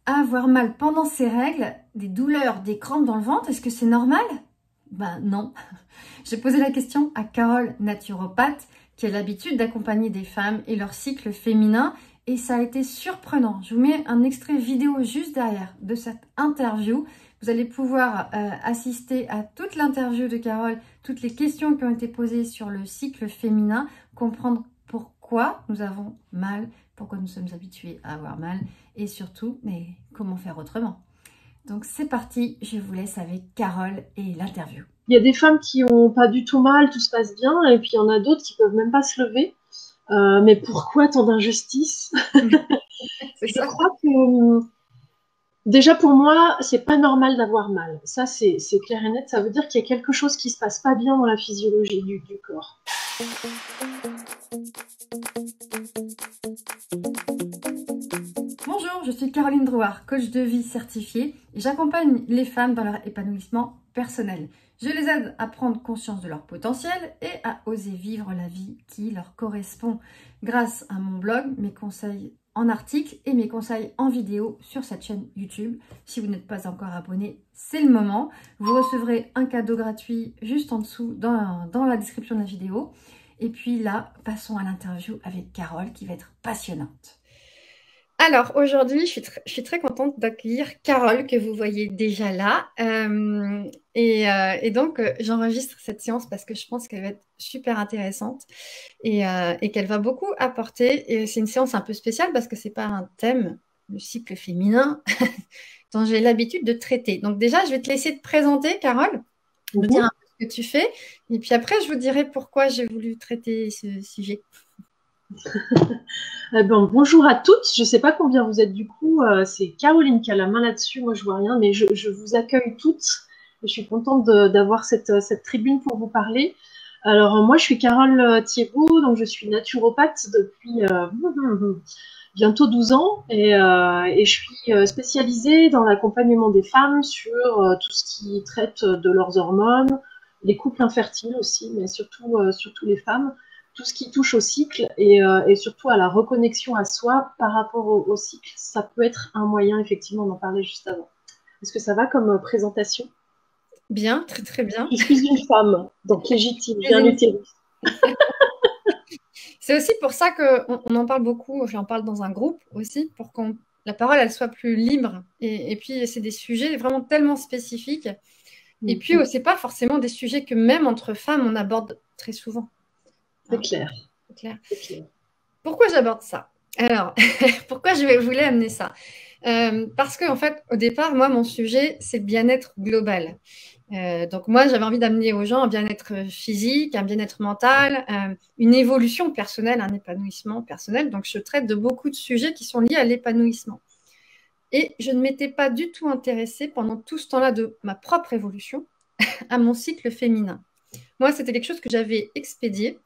avoir mal pendant ses règles, des douleurs, des crampes dans le ventre, est-ce que c'est normal? Ben non. J'ai posé la question à Carole, naturopathe, qui a l'habitude d'accompagner des femmes et leur cycle féminin, et ça a été surprenant. Je vous mets un extrait vidéo juste derrière de cette interview. Vous allez pouvoir assister à toute l'interview de Carole, toutes les questions qui ont été posées sur le cycle féminin, comprendre pourquoi nous avons mal, pourquoi nous sommes habitués à avoir mal, et surtout, mais comment faire autrement. Donc c'est parti, je vous laisse avec Carole et l'interview. Il y a des femmes qui ont pas du tout mal, tout se passe bien, et puis il y en a d'autres qui peuvent même pas se lever. Mais pourquoi tant d'injustice? Je crois que déjà pour moi, c'est pas normal d'avoir mal. Ça, c'est clair et net. Ça veut dire qu'il y a quelque chose qui se passe pas bien dans la physiologie du corps. Bonjour, je suis Caroline Drouard, coach de vie certifiée et j'accompagne les femmes dans leur épanouissement personnel. Je les aide à prendre conscience de leur potentiel et à oser vivre la vie qui leur correspond grâce à mon blog, mes conseils en article et mes conseils en vidéo sur cette chaîne YouTube. Si vous n'êtes pas encore abonné, c'est le moment. Vous recevrez un cadeau gratuit juste en dessous dans la description de la vidéo. Et puis là, passons à l'interview avec Carole qui va être passionnante. Alors aujourd'hui, je suis très contente d'accueillir Carole que vous voyez déjà là. Et donc, j'enregistre cette séance parce que je pense qu'elle va être super intéressante et qu'elle va beaucoup apporter. Et c'est une séance un peu spéciale parce que c'est pas un thème, le cycle féminin, dont j'ai l'habitude de traiter. Donc déjà, je vais te laisser te présenter, Carole, me dire un peu ce que tu fais. Et puis après, je vous dirai pourquoi j'ai voulu traiter ce sujet. Bonjour à toutes, je sais pas combien vous êtes du coup, c'est Caroline qui a la main là-dessus, moi je vois rien, mais je vous accueille toutes, je suis contente d'avoir cette tribune pour vous parler. Alors moi je suis Carole Thiebaud, donc je suis naturopathe depuis bientôt 12 ans et je suis spécialisée dans l'accompagnement des femmes sur tout ce qui traite de leurs hormones, les couples infertiles aussi, mais surtout les femmes. Tout ce qui touche au cycle et surtout à la reconnexion à soi par rapport au cycle, ça peut être un moyen, effectivement, d'en parler juste avant. Est-ce que ça va comme présentation? Bien, très très bien. Je suis une femme, donc légitime, j'ai un utérus. C'est aussi pour ça qu'on en parle beaucoup, j'en parle dans un groupe aussi, pour que la parole elle soit plus libre. Et puis c'est des sujets vraiment tellement spécifiques. Et puis c'est pas forcément des sujets que même entre femmes on aborde très souvent. C'est clair. C'est clair. Pourquoi j'aborde ça? Alors, pourquoi je voulais amener ça? Parce qu'en fait, au départ, moi, mon sujet, c'est le bien-être global. Donc moi, j'avais envie d'amener aux gens un bien-être physique, un bien-être mental, une évolution personnelle, un épanouissement personnel. Donc je traite de beaucoup de sujets qui sont liés à l'épanouissement. Et je ne m'étais pas du tout intéressée pendant tout ce temps-là de ma propre évolution à mon cycle féminin. Moi, c'était quelque chose que j'avais expédié.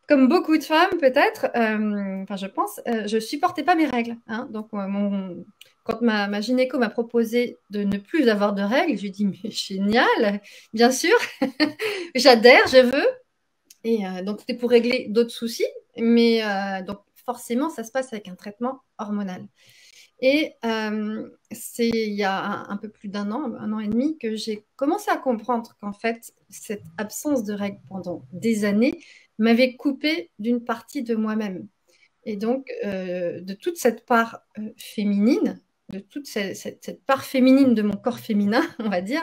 Comme beaucoup de femmes, peut-être, je pense, je ne supportais pas mes règles. Hein. Donc, quand ma gynéco m'a proposé de ne plus avoir de règles, je lui ai dit, mais génial, bien sûr, j'adhère, je veux. Et donc, c'était pour régler d'autres soucis. Mais donc, forcément, ça se passe avec un traitement hormonal. Et c'est il y a un peu plus d'un an et demi, que j'ai commencé à comprendre qu'en fait, cette absence de règles pendant des années m'avait coupé d'une partie de moi-même. Et donc, de toute cette part féminine, de toute cette part féminine de mon corps féminin, on va dire,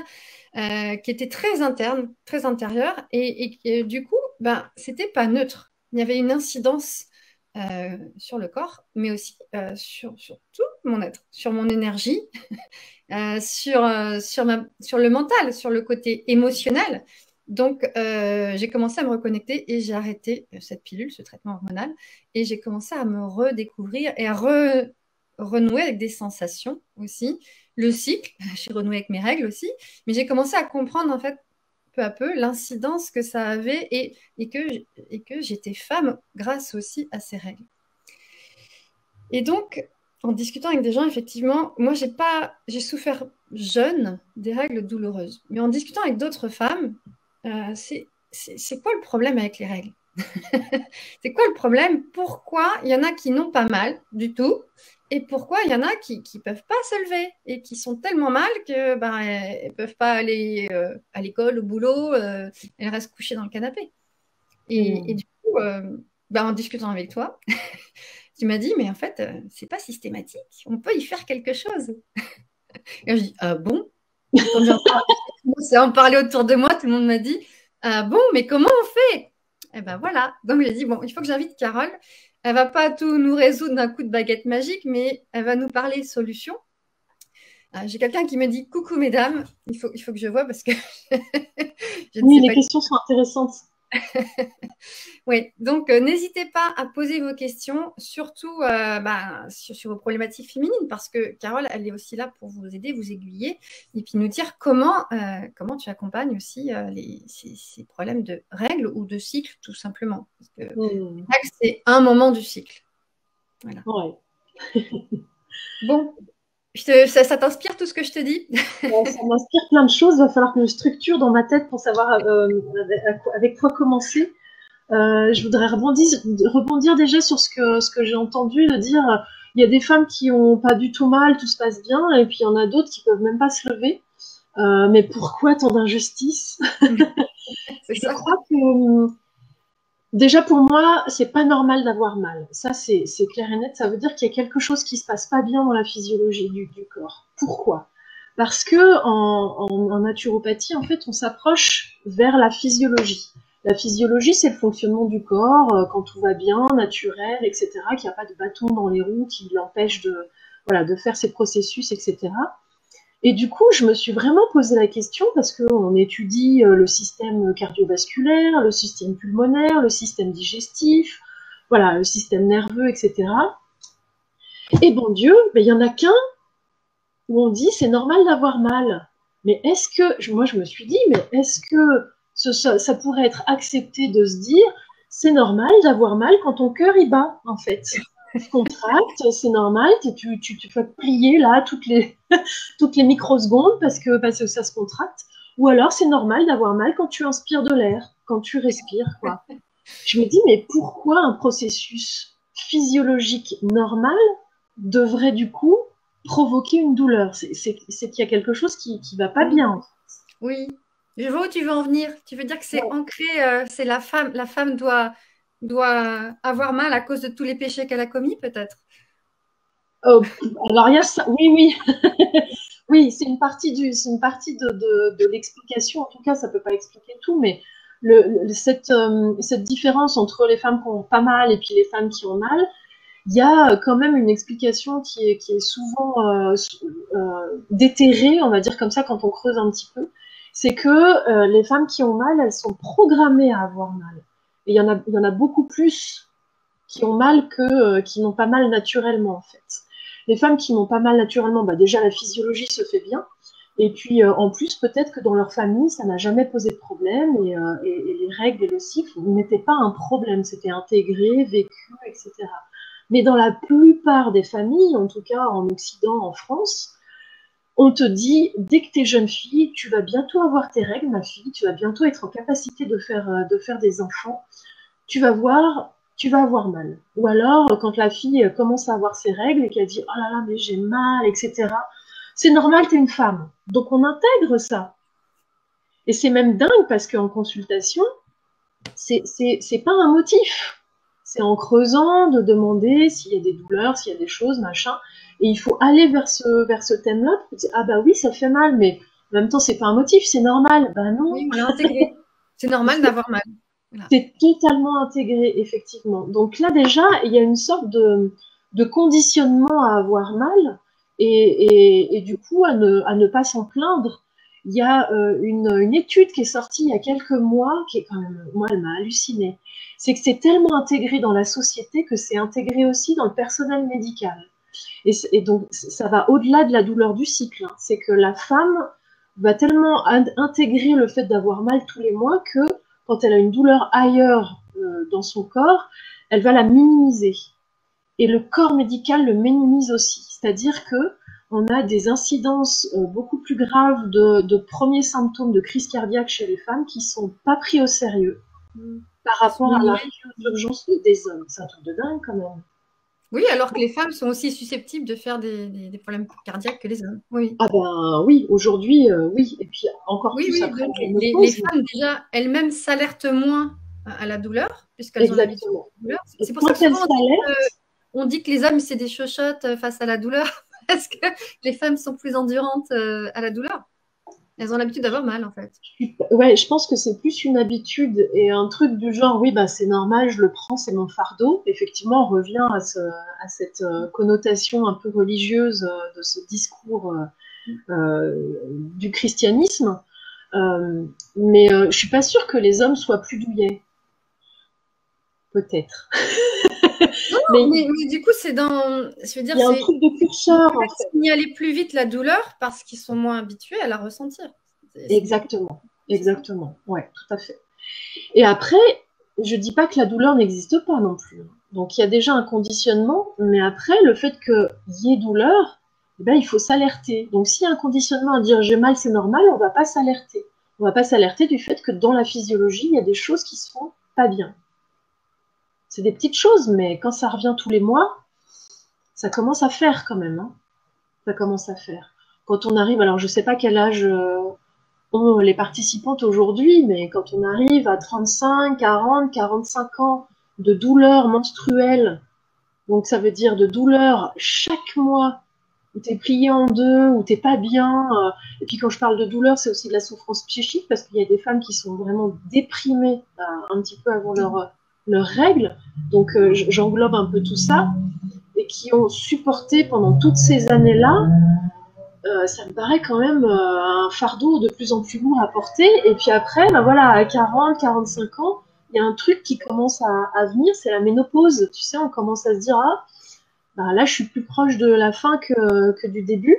qui était très interne, très intérieure, et du coup, c'était pas neutre. Il y avait une incidence sur le corps, mais aussi sur tout mon être, sur mon énergie, sur le mental, sur le côté émotionnel. Donc, j'ai commencé à me reconnecter et j'ai arrêté cette pilule, ce traitement hormonal, et j'ai commencé à me redécouvrir et à renouer avec des sensations aussi. Le cycle, j'ai renoué avec mes règles aussi, mais j'ai commencé à comprendre en fait peu à peu l'incidence que ça avait et que j'étais femme grâce aussi à ces règles. Et donc, en discutant avec des gens, effectivement, moi, j'ai souffert jeune des règles douloureuses. Mais en discutant avec d'autres femmes, c'est quoi le problème avec les règles? C'est quoi le problème? Pourquoi il y en a qui n'ont pas mal du tout Et pourquoi il y en a qui ne peuvent pas se lever et qui sont tellement mal que ben, elles ne peuvent pas aller à l'école, au boulot, elles restent couchées dans le canapé. Et Mm. du coup, ben, en discutant avec toi, tu m'as dit, mais en fait, c'est pas systématique, on peut y faire quelque chose. Et je dis, ah bon? Et quand j'ai commencé à en parler autour de moi, tout le monde m'a dit, ah bon, mais comment on fait? Et ben voilà. Donc j'ai dit, bon, il faut que j'invite Carole. Elle va pas tout nous résoudre d'un coup de baguette magique, mais elle va nous parler solutions. J'ai quelqu'un qui me dit, coucou mesdames, il faut que je vois parce que je ne Oui, sais les pas. questions sont intéressantes. Oui, donc n'hésitez pas à poser vos questions, surtout sur vos problématiques féminines, parce que Carole, elle est aussi là pour vous aider, vous aiguiller, et puis nous dire comment tu accompagnes aussi ces problèmes de règles ou de cycle, tout simplement. Parce que les Mm. règles, c'est un moment du cycle. Voilà. Ouais. Bon, ça t'inspire tout ce que je te dis? Ça m'inspire plein de choses. Il va falloir que je structure dans ma tête pour savoir avec quoi commencer. Je voudrais rebondir déjà sur ce que j'ai entendu, de dire il y a des femmes qui ont pas du tout mal, tout se passe bien, et puis il y en a d'autres qui peuvent même pas se lever. Mais pourquoi tant d'injustice? C'est Je ça. crois que déjà pour moi, c'est pas normal d'avoir mal. Ça, c'est clair et net. Ça veut dire qu'il y a quelque chose qui se passe pas bien dans la physiologie du corps. Pourquoi? Parce que en naturopathie, en fait, on s'approche vers la physiologie. La physiologie, c'est le fonctionnement du corps quand tout va bien, naturel, etc. Qu'il n'y a pas de bâton dans les roues qui l'empêche voilà, de faire ses processus, etc. Et du coup, je me suis vraiment posé la question parce qu'on étudie le système cardiovasculaire, le système pulmonaire, le système digestif, voilà, le système nerveux, etc. Et bon Dieu, il y en a qu'un où on dit c'est normal d'avoir mal. Mais est-ce que, moi je me suis dit, mais est-ce que ça pourrait être accepté de se dire c'est normal d'avoir mal quand ton cœur y bat, en fait. Tu contractes, c'est normal, tu fais plier là toutes les microsecondes parce que ça se contracte. Ou alors c'est normal d'avoir mal quand tu inspires de l'air, quand tu respires, quoi. Je me dis, mais pourquoi un processus physiologique normal devrait du coup provoquer une douleur? C'est qu'il y a quelque chose qui va pas Mm. bien. Oui, je vois où tu veux en venir. Tu veux dire que c'est Ouais. ancré, c'est la femme. La femme doit avoir mal à cause de tous les péchés qu'elle a commis, peut-être. Euh, alors il y a ça, oui, oui, oui, c'est une partie de l'explication. En tout cas, ça peut pas expliquer tout, mais cette différence entre les femmes qui ont pas mal et puis les femmes qui ont mal, il y a quand même une explication qui est souvent déterrée, on va dire comme ça, quand on creuse un petit peu. C'est que les femmes qui ont mal, elles sont programmées à avoir mal. Et il y en a beaucoup plus qui ont mal que qui n'ont pas mal naturellement, en fait. Les femmes qui n'ont pas mal naturellement, bah déjà la physiologie se fait bien. Et puis en plus, peut-être que dans leur famille, ça n'a jamais posé de problème et les règles et le cycle n'étaient pas un problème, c'était intégré, vécu, etc. Mais dans la plupart des familles, en tout cas en Occident, en France, on te dit, dès que tu es jeune fille, tu vas bientôt avoir tes règles, ma fille, tu vas bientôt être en capacité de faire des enfants, tu vas voir, tu vas avoir mal. Ou alors, quand la fille commence à avoir ses règles et qu'elle dit, oh là là, mais j'ai mal, etc., c'est normal, tu es une femme. Donc on intègre ça. Et c'est même dingue parce qu'en consultation, c'est pas un motif. C'est en creusant de demander s'il y a des douleurs, s'il y a des choses, machin. Et il faut aller vers ce thème-là pour dire, ah bah oui, ça fait mal, mais en même temps, c'est pas un motif, c'est normal. Bah non, Oui, on l'a intégré. C'est normal d'avoir mal. Voilà. c'est totalement intégré, effectivement. Donc là, déjà, il y a une sorte de conditionnement à avoir mal et du coup à ne pas s'en plaindre. Il y a une étude qui est sortie il y a quelques mois, qui est quand même, moi, elle m'a halluciné. C'est que c'est tellement intégré dans la société que c'est intégré aussi dans le personnel médical. Et donc, ça va au-delà de la douleur du cycle, hein. C'est que la femme va tellement intégrer le fait d'avoir mal tous les mois que quand elle a une douleur ailleurs dans son corps, elle va la minimiser. Et le corps médical le minimise aussi. C'est-à-dire que on a des incidences beaucoup plus graves de premiers symptômes de crise cardiaque chez les femmes qui sont pas pris au sérieux Mm. par Qui sont rapport à ignorés. l'arrivée d'urgence des hommes. C'est un truc de dingue quand même. Oui, alors que les femmes sont aussi susceptibles de faire des problèmes cardiaques que les hommes. Oui. Ah ben oui, aujourd'hui, oui. Et puis encore Oui, plus oui, après donc la les ménopause. femmes, déjà, elles-mêmes s'alertent moins à la douleur, puisqu'elles ont l'habitude Exactement. de la douleur. Et C'est pour ça que quand elles souvent s'alertent, on dit que les hommes, c'est des chochottes face à la douleur, parce que les femmes sont plus endurantes à la douleur. Elles ont l'habitude d'avoir mal, en fait. ouais, je pense que c'est plus une habitude et un truc du genre, oui, bah, c'est normal, je le prends, c'est mon fardeau. Effectivement, on revient à cette connotation un peu religieuse de ce discours du christianisme. Mais je suis pas sûre que les hommes soient plus douillets, peut-être. Non, Mais non, mais du coup, c'est dans. Je veux il dire, y a un c'est. truc de Ils curseur, en peuvent fait. signaler plus vite la douleur parce qu'ils sont moins habitués à la ressentir. C'est beaucoup. Exactement, C'est ça. exactement. Ouais, tout à fait. Et après, je dis pas que la douleur n'existe pas non plus. Donc il y a déjà un conditionnement, mais après, le fait qu'il y ait douleur, eh ben, il faut s'alerter. Donc s'il y a un conditionnement à dire j'ai mal, c'est normal, on va pas s'alerter. On va pas s'alerter du fait que dans la physiologie, il y a des choses qui se font pas bien. C'est des petites choses, mais quand ça revient tous les mois, ça commence à faire quand même. Hein. Ça commence à faire. Quand on arrive, alors je sais pas quel âge ont les participantes aujourd'hui, mais quand on arrive à 35, 40, 45 ans de douleurs menstruelles, donc ça veut dire de douleurs chaque mois, où t'es plié en deux, où t'es pas bien, et puis quand je parle de douleur, c'est aussi de la souffrance psychique, parce qu'il y a des femmes qui sont vraiment déprimées un petit peu avant leur règles, donc j'englobe un peu tout ça, et qui ont supporté pendant toutes ces années-là ça me paraît quand même un fardeau de plus en plus lourd à porter. Et puis après, ben voilà, à 40, 45 ans, il y a un truc qui commence à venir, c'est la ménopause. Tu sais, on commence à se dire, ah, ben là, je suis plus proche de la fin que du début.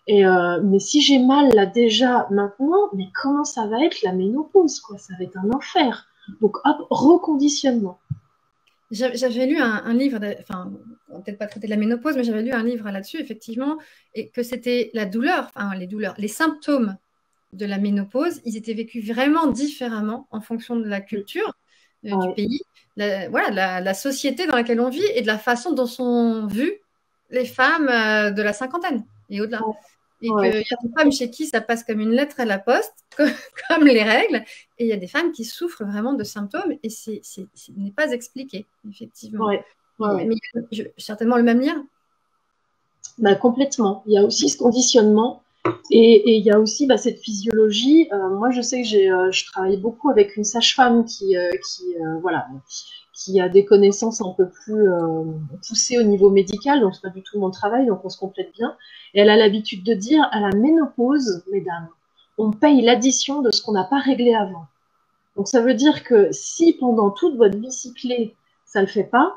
Et mais si j'ai mal là déjà maintenant, mais comment ça va être la ménopause, quoi? Ça va être un enfer. Donc hop, reconditionnement. J'avais lu un livre, enfin, on va peut-être pas traiter de la ménopause, mais j'avais lu un livre là-dessus, effectivement, et que c'était la douleur, enfin, les douleurs, les symptômes de la ménopause, ils étaient vécus vraiment différemment en fonction de la culture Ah du ouais, pays, voilà, la société dans laquelle on vit et de la façon dont sont vues les femmes de la cinquantaine et au-delà. ouais, Et qu'il ouais, y a des femmes chez qui ça passe comme une lettre à la poste, comme les règles, et il y a des femmes qui souffrent vraiment de symptômes et ce n'est pas expliqué, effectivement. ouais, ouais, ouais. Mais certainement le même lien. Bah, complètement. Il y a aussi ce conditionnement et il y a aussi bah, cette physiologie. Moi, je sais que je travaille beaucoup avec une sage-femme voilà, qui a des connaissances un peu plus poussées au niveau médical, donc c'est pas du tout mon travail, donc on se complète bien. Et elle a l'habitude de dire à la ménopause, mesdames, on paye l'addition de ce qu'on n'a pas réglé avant. Donc ça veut dire que si pendant toute votre vie cyclée, ça le fait pas,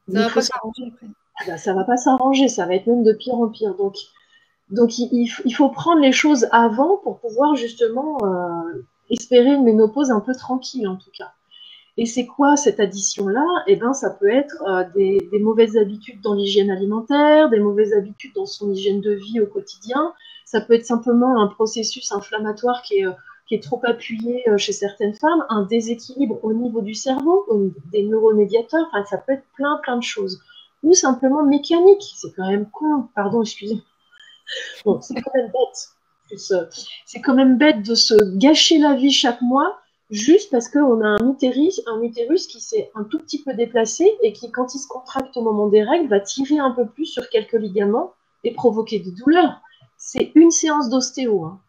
Ça il va faut pas s'arranger. s'arranger après. Ah bah, ça va pas s'arranger, ça va être même de pire en pire. Donc il faut prendre les choses avant pour pouvoir justement espérer une ménopause un peu tranquille en tout cas. Et c'est quoi cette addition-là? Eh ben, ça peut être des mauvaises habitudes dans l'hygiène alimentaire, des mauvaises habitudes dans son hygiène de vie au quotidien. Ça peut être simplement un processus inflammatoire qui est trop appuyé chez certaines femmes, un déséquilibre au niveau du cerveau, au niveau des neuromédiateurs. Enfin, ça peut être plein de choses. Ou simplement mécanique. C'est quand même con. Pardon, excusez. Bon, c'est quand même bête. C'est quand même bête de se gâcher la vie chaque mois juste parce qu'on a un utérus qui s'est un tout petit peu déplacé et qui, quand il se contracte au moment des règles, va tirer un peu plus sur quelques ligaments et provoquer des douleurs. C'est une séance d'ostéo. Hein.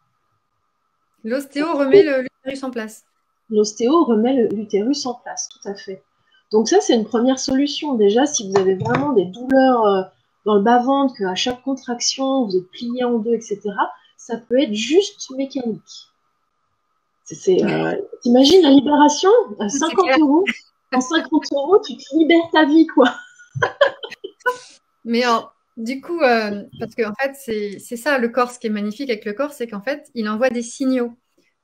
L'ostéo remet l'utérus en place. L'ostéo remet l'utérus en place, tout à fait. Donc ça, c'est une première solution. Déjà, si vous avez vraiment des douleurs dans le bas-ventre, qu'à chaque contraction, vous êtes plié en deux, etc., ça peut être juste mécanique. T'imagines la libération à C'est 50 clair. euros. En 50 euros, tu te libères ta vie, quoi. Mais du coup, parce qu'en fait, c'est ça le corps, ce qui est magnifique avec le corps, c'est qu'en fait, il envoie des signaux.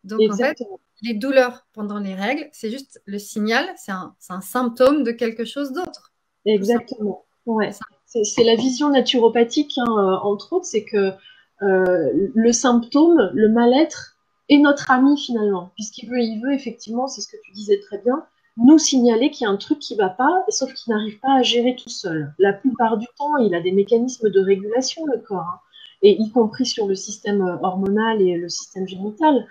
Donc en fait, Exactement. les douleurs pendant les règles, c'est juste le signal, c'est un symptôme de quelque chose d'autre, tout simplement. Exactement. C'est Ouais. ça. C'est la vision naturopathique, hein, entre autres, c'est que le symptôme, le mal-être, est notre ami finalement, puisqu'il veut effectivement, c'est ce que tu disais très bien, nous signaler qu'il y a un truc qui ne va pas, sauf qu'il n'arrive pas à gérer tout seul. La plupart du temps, il a des mécanismes de régulation, le corps, hein, et y compris sur le système hormonal et le système génital.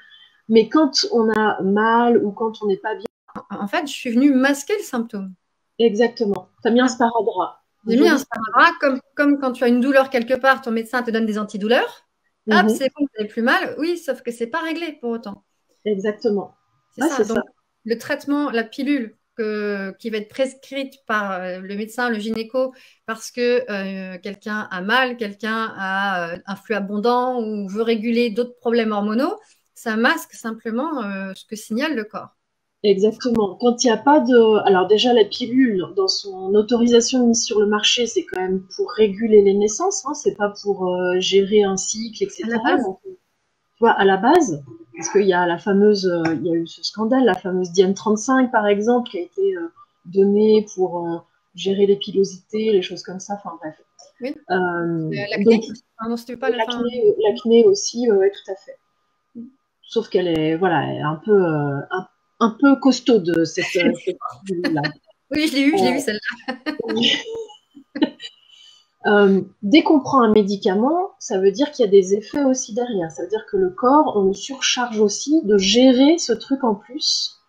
Mais quand on a mal ou quand on n'est pas bien, En fait, je suis venue masquer le symptôme. exactement. Tu as mis un sparadrap. J'ai mis un sparadrap, comme quand tu as une douleur quelque part, ton médecin te donne des antidouleurs. Hop, c'est bon, vous n'avez plus mal. Oui, sauf que c'est pas réglé pour autant. Exactement. C'est Ouais, ça. c'est ça. Donc, le traitement, la pilule qui va être prescrite par le médecin, le gynéco, parce que quelqu'un a mal, quelqu'un a un flux abondant ou veut réguler d'autres problèmes hormonaux, ça masque simplement ce que signale le corps. Exactement. Quand il n'y a pas de... Alors déjà, la pilule, dans son autorisation de mise sur le marché, c'est quand même pour réguler les naissances, hein, c'est pas pour gérer un cycle, À la etc. base, Donc, tu vois, à la base, parce qu'il y a la fameuse, il y a eu ce scandale, la fameuse Diane 35 par exemple, qui a été donnée pour gérer les pilosités, les choses comme ça. Enfin bref. oui. Donc L'acné, non, c'était pas la fin. l'acné aussi, ouais, tout à fait. Sauf qu'elle est, voilà, elle est un peu costaud de cette pilule-là. Oui, je l'ai vu celle-là. Dès qu'on prend un médicament, ça veut dire qu'il y a des effets aussi derrière. Ça veut dire que le corps, on le surcharge aussi de gérer ce truc en plus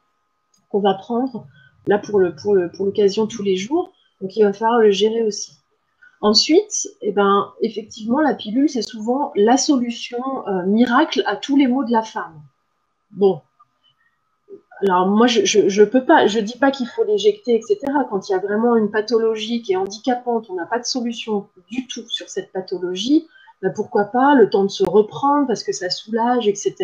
qu'on va prendre là pour l'occasion tous les jours. Donc il va falloir le gérer aussi. Ensuite, eh ben, effectivement, la pilule, c'est souvent la solution miracle à tous les maux de la femme. Bon, alors moi, je peux pas, je dis pas qu'il faut l'éjecter, etc. Quand il y a vraiment une pathologie qui est handicapante, on n'a pas de solution du tout sur cette pathologie, ben pourquoi pas le temps de se reprendre parce que ça soulage, etc.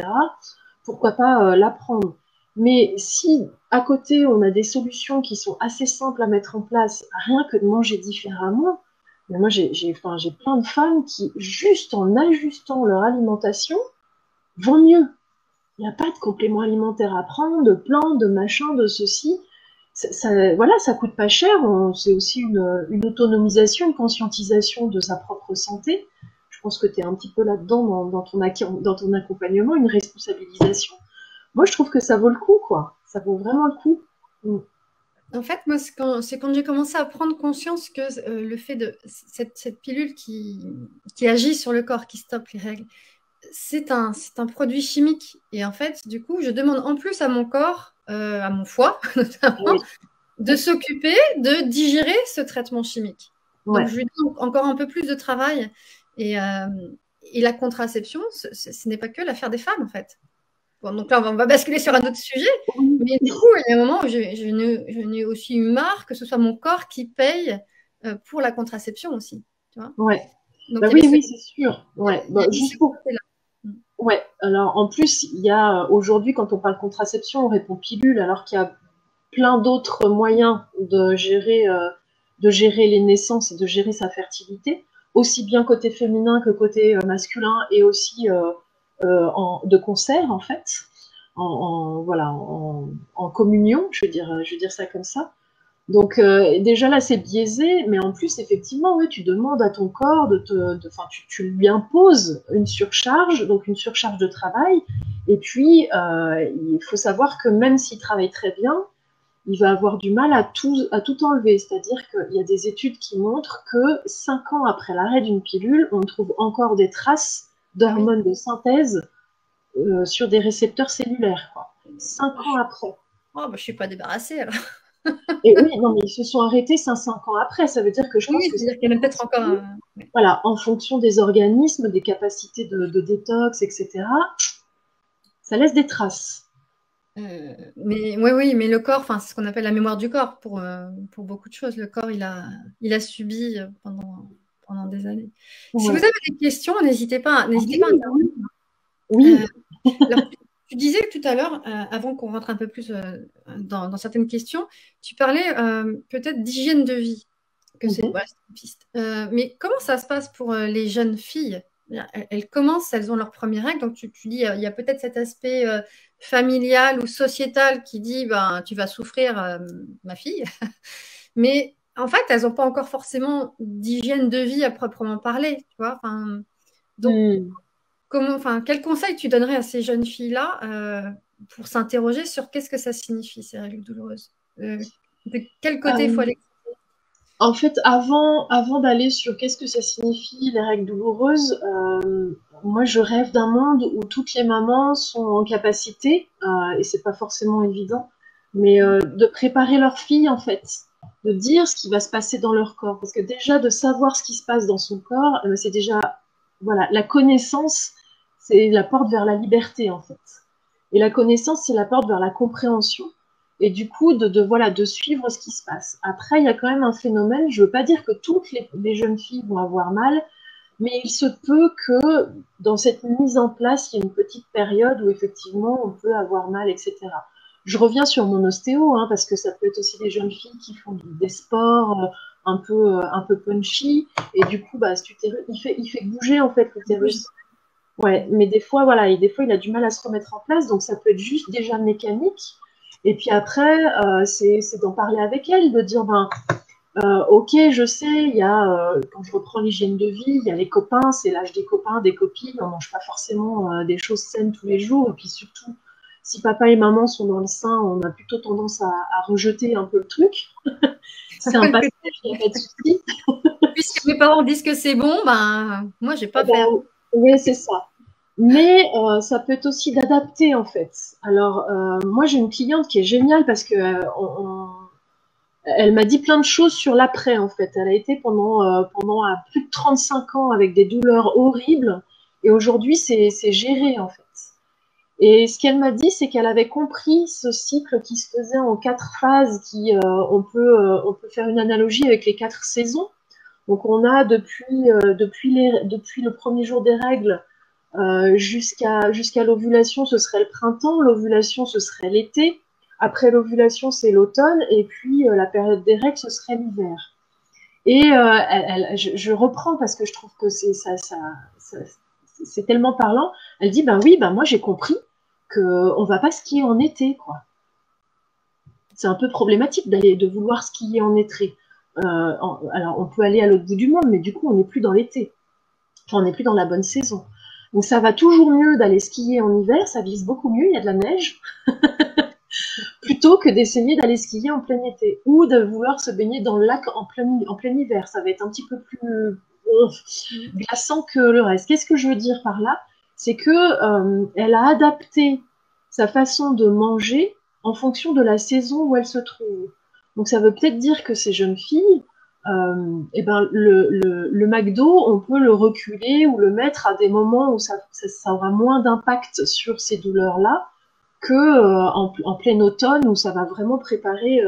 Pourquoi pas la prendre. Mais si à côté on a des solutions qui sont assez simples à mettre en place, rien que de manger différemment, mais moi j'ai plein de femmes qui, juste en ajustant leur alimentation, vont mieux. Il n'y a pas de complément alimentaire à prendre, de plan, de machin, de ceci. Voilà, ça coûte pas cher. C'est aussi une autonomisation, une conscientisation de sa propre santé. Je pense que tu es un petit peu là-dedans dans ton accompagnement, une responsabilisation. Moi, je trouve que ça vaut le coup, quoi. Ça vaut vraiment le coup. Mm. En fait, moi, c'est quand j'ai commencé à prendre conscience que le fait de cette pilule qui agit sur le corps, qui stoppe les règles, c'est un produit chimique. Et en fait, du coup, je demande en plus à mon corps, à mon foie notamment, Oui. de s'occuper de digérer ce traitement chimique. Donc, Ouais. je lui donne encore un peu plus de travail. Et la contraception, ce n'est pas que l'affaire des femmes, en fait. Bon, donc là, on va basculer sur un autre sujet. Oui. Mais du coup, il y a un moment où je n'ai aussi eu marre que ce soit mon corps qui paye pour la contraception aussi. Tu vois. Ouais. Donc, Bah il y oui, avait oui, c'est sûr. Ouais. il y Bah, avait ce juste pour côté-là. Ouais, alors en plus, il y a aujourd'hui, quand on parle contraception, on répond pilule, alors qu'il y a plein d'autres moyens de gérer les naissances et de gérer sa fertilité, aussi bien côté féminin que côté masculin, et aussi de concert en fait, voilà, en communion, je veux dire ça comme ça. Donc déjà là c'est biaisé, mais en plus effectivement ouais, tu demandes à ton corps tu lui imposes une surcharge, donc une surcharge de travail. Et puis il faut savoir que même s'il travaille très bien, il va avoir du mal à tout enlever. C'est-à-dire qu'il y a des études qui montrent que 5 ans après l'arrêt d'une pilule, on trouve encore des traces Ah oui. d'hormones de synthèse sur des récepteurs cellulaires, quoi. 5 ans après. Oh, bah, je ne suis pas débarrassée alors. Et oui, non, mais ils se sont arrêtés 5 ans après. Ça veut dire que je Oui, pense que ça c'est-à-dire qu'il y en a peut-être encore continue. un. Ouais. Voilà, en fonction des organismes, des capacités de détox, etc., ça laisse des traces. Mais oui, oui, mais le corps, enfin, c'est ce qu'on appelle la mémoire du corps pour beaucoup de choses. Le corps, il a subi pendant des années. Si vous Ouais. avez des questions, n'hésitez pas à Oui, intervenir. oui, Alors, tu disais tout à l'heure, avant qu'on rentre un peu plus dans certaines questions, tu parlais peut-être d'hygiène de vie, que c'est mhm. voilà, c'est une piste. Mais comment ça se passe pour les jeunes filles? Elles commencent, elles ont leurs premières règles, donc tu dis, il y a peut-être cet aspect familial ou sociétal qui dit, ben, tu vas souffrir, ma fille, mais en fait, elles n'ont pas encore forcément d'hygiène de vie à proprement parler, tu vois. Enfin, donc, Hmm. quel conseil tu donnerais à ces jeunes filles-là pour s'interroger sur qu'est-ce que ça signifie, ces règles douloureuses? De quel côté il faut Euh, aller? En fait, avant d'aller sur qu'est-ce que ça signifie les règles douloureuses, moi je rêve d'un monde où toutes les mamans sont en capacité, et c'est pas forcément évident, mais de préparer leurs filles en fait, de dire ce qui va se passer dans leur corps, parce que déjà de savoir ce qui se passe dans son corps, c'est déjà, voilà, la connaissance, c'est la porte vers la liberté en fait, et la connaissance c'est la porte vers la compréhension et du coup voilà de suivre ce qui se passe. Après, il y a quand même un phénomène. Je veux pas dire que toutes les jeunes filles vont avoir mal, mais il se peut que dans cette mise en place, il y ait une petite période où effectivement on peut avoir mal, etc. Je reviens sur mon ostéo, hein, parce que ça peut être aussi des jeunes filles qui font des sports un peu punchy, et du coup, bah, cet utérus, il fait bouger en fait l'utérus. Ouais, mais des fois, voilà, et des fois, il a du mal à se remettre en place, donc ça peut être juste déjà mécanique. Et puis après, c'est d'en parler avec elle, de dire, ben, ok, je sais, il y a, quand je reprends l'hygiène de vie, il y a les copains, c'est l'âge des copains, des copines, on mange pas forcément des choses saines tous les jours, et puis surtout, si papa et maman sont dans le sein, on a plutôt tendance à rejeter un peu le truc. C'est un passage, il n'y a pas de souci. Puisque mes parents disent que c'est bon, ben moi j'ai pas Eh à faire. ben, oui, c'est ça. Mais ça peut être aussi d'adapter en fait. Alors moi j'ai une cliente qui est géniale parce que elle m'a dit plein de choses sur l'après en fait. Elle a été pendant plus de 35 ans avec des douleurs horribles et aujourd'hui c'est géré en fait. Et ce qu'elle m'a dit, c'est qu'elle avait compris ce cycle qui se faisait en 4 phases, on peut faire une analogie avec les 4 saisons. Donc on a depuis le premier jour des règles jusqu'à l'ovulation, ce serait le printemps, l'ovulation, ce serait l'été, après l'ovulation, c'est l'automne, et puis la période des règles, ce serait l'hiver. Et je reprends parce que je trouve que c'est tellement parlant. Elle dit, ben oui, ben moi j'ai compris qu'on va pas skier en été, quoi. C'est un peu problématique de vouloir skier en été. Alors on peut aller à l'autre bout du monde, mais du coup on n'est plus dans l'été. Enfin, on n'est plus dans la bonne saison. Donc ça va toujours mieux d'aller skier en hiver, ça glisse beaucoup mieux, il y a de la neige, plutôt que d'essayer d'aller skier en plein été ou de vouloir se baigner dans le lac en plein hiver. Ça va être un petit peu plus glaçant que le reste. Qu'est-ce que je veux dire par là? C'est que elle a adapté sa façon de manger en fonction de la saison où elle se trouve. Donc ça veut peut-être dire que ces jeunes filles, eh ben le McDo, on peut le reculer ou le mettre à des moments où ça aura moins d'impact sur ces douleurs-là que en plein automne où ça va vraiment préparer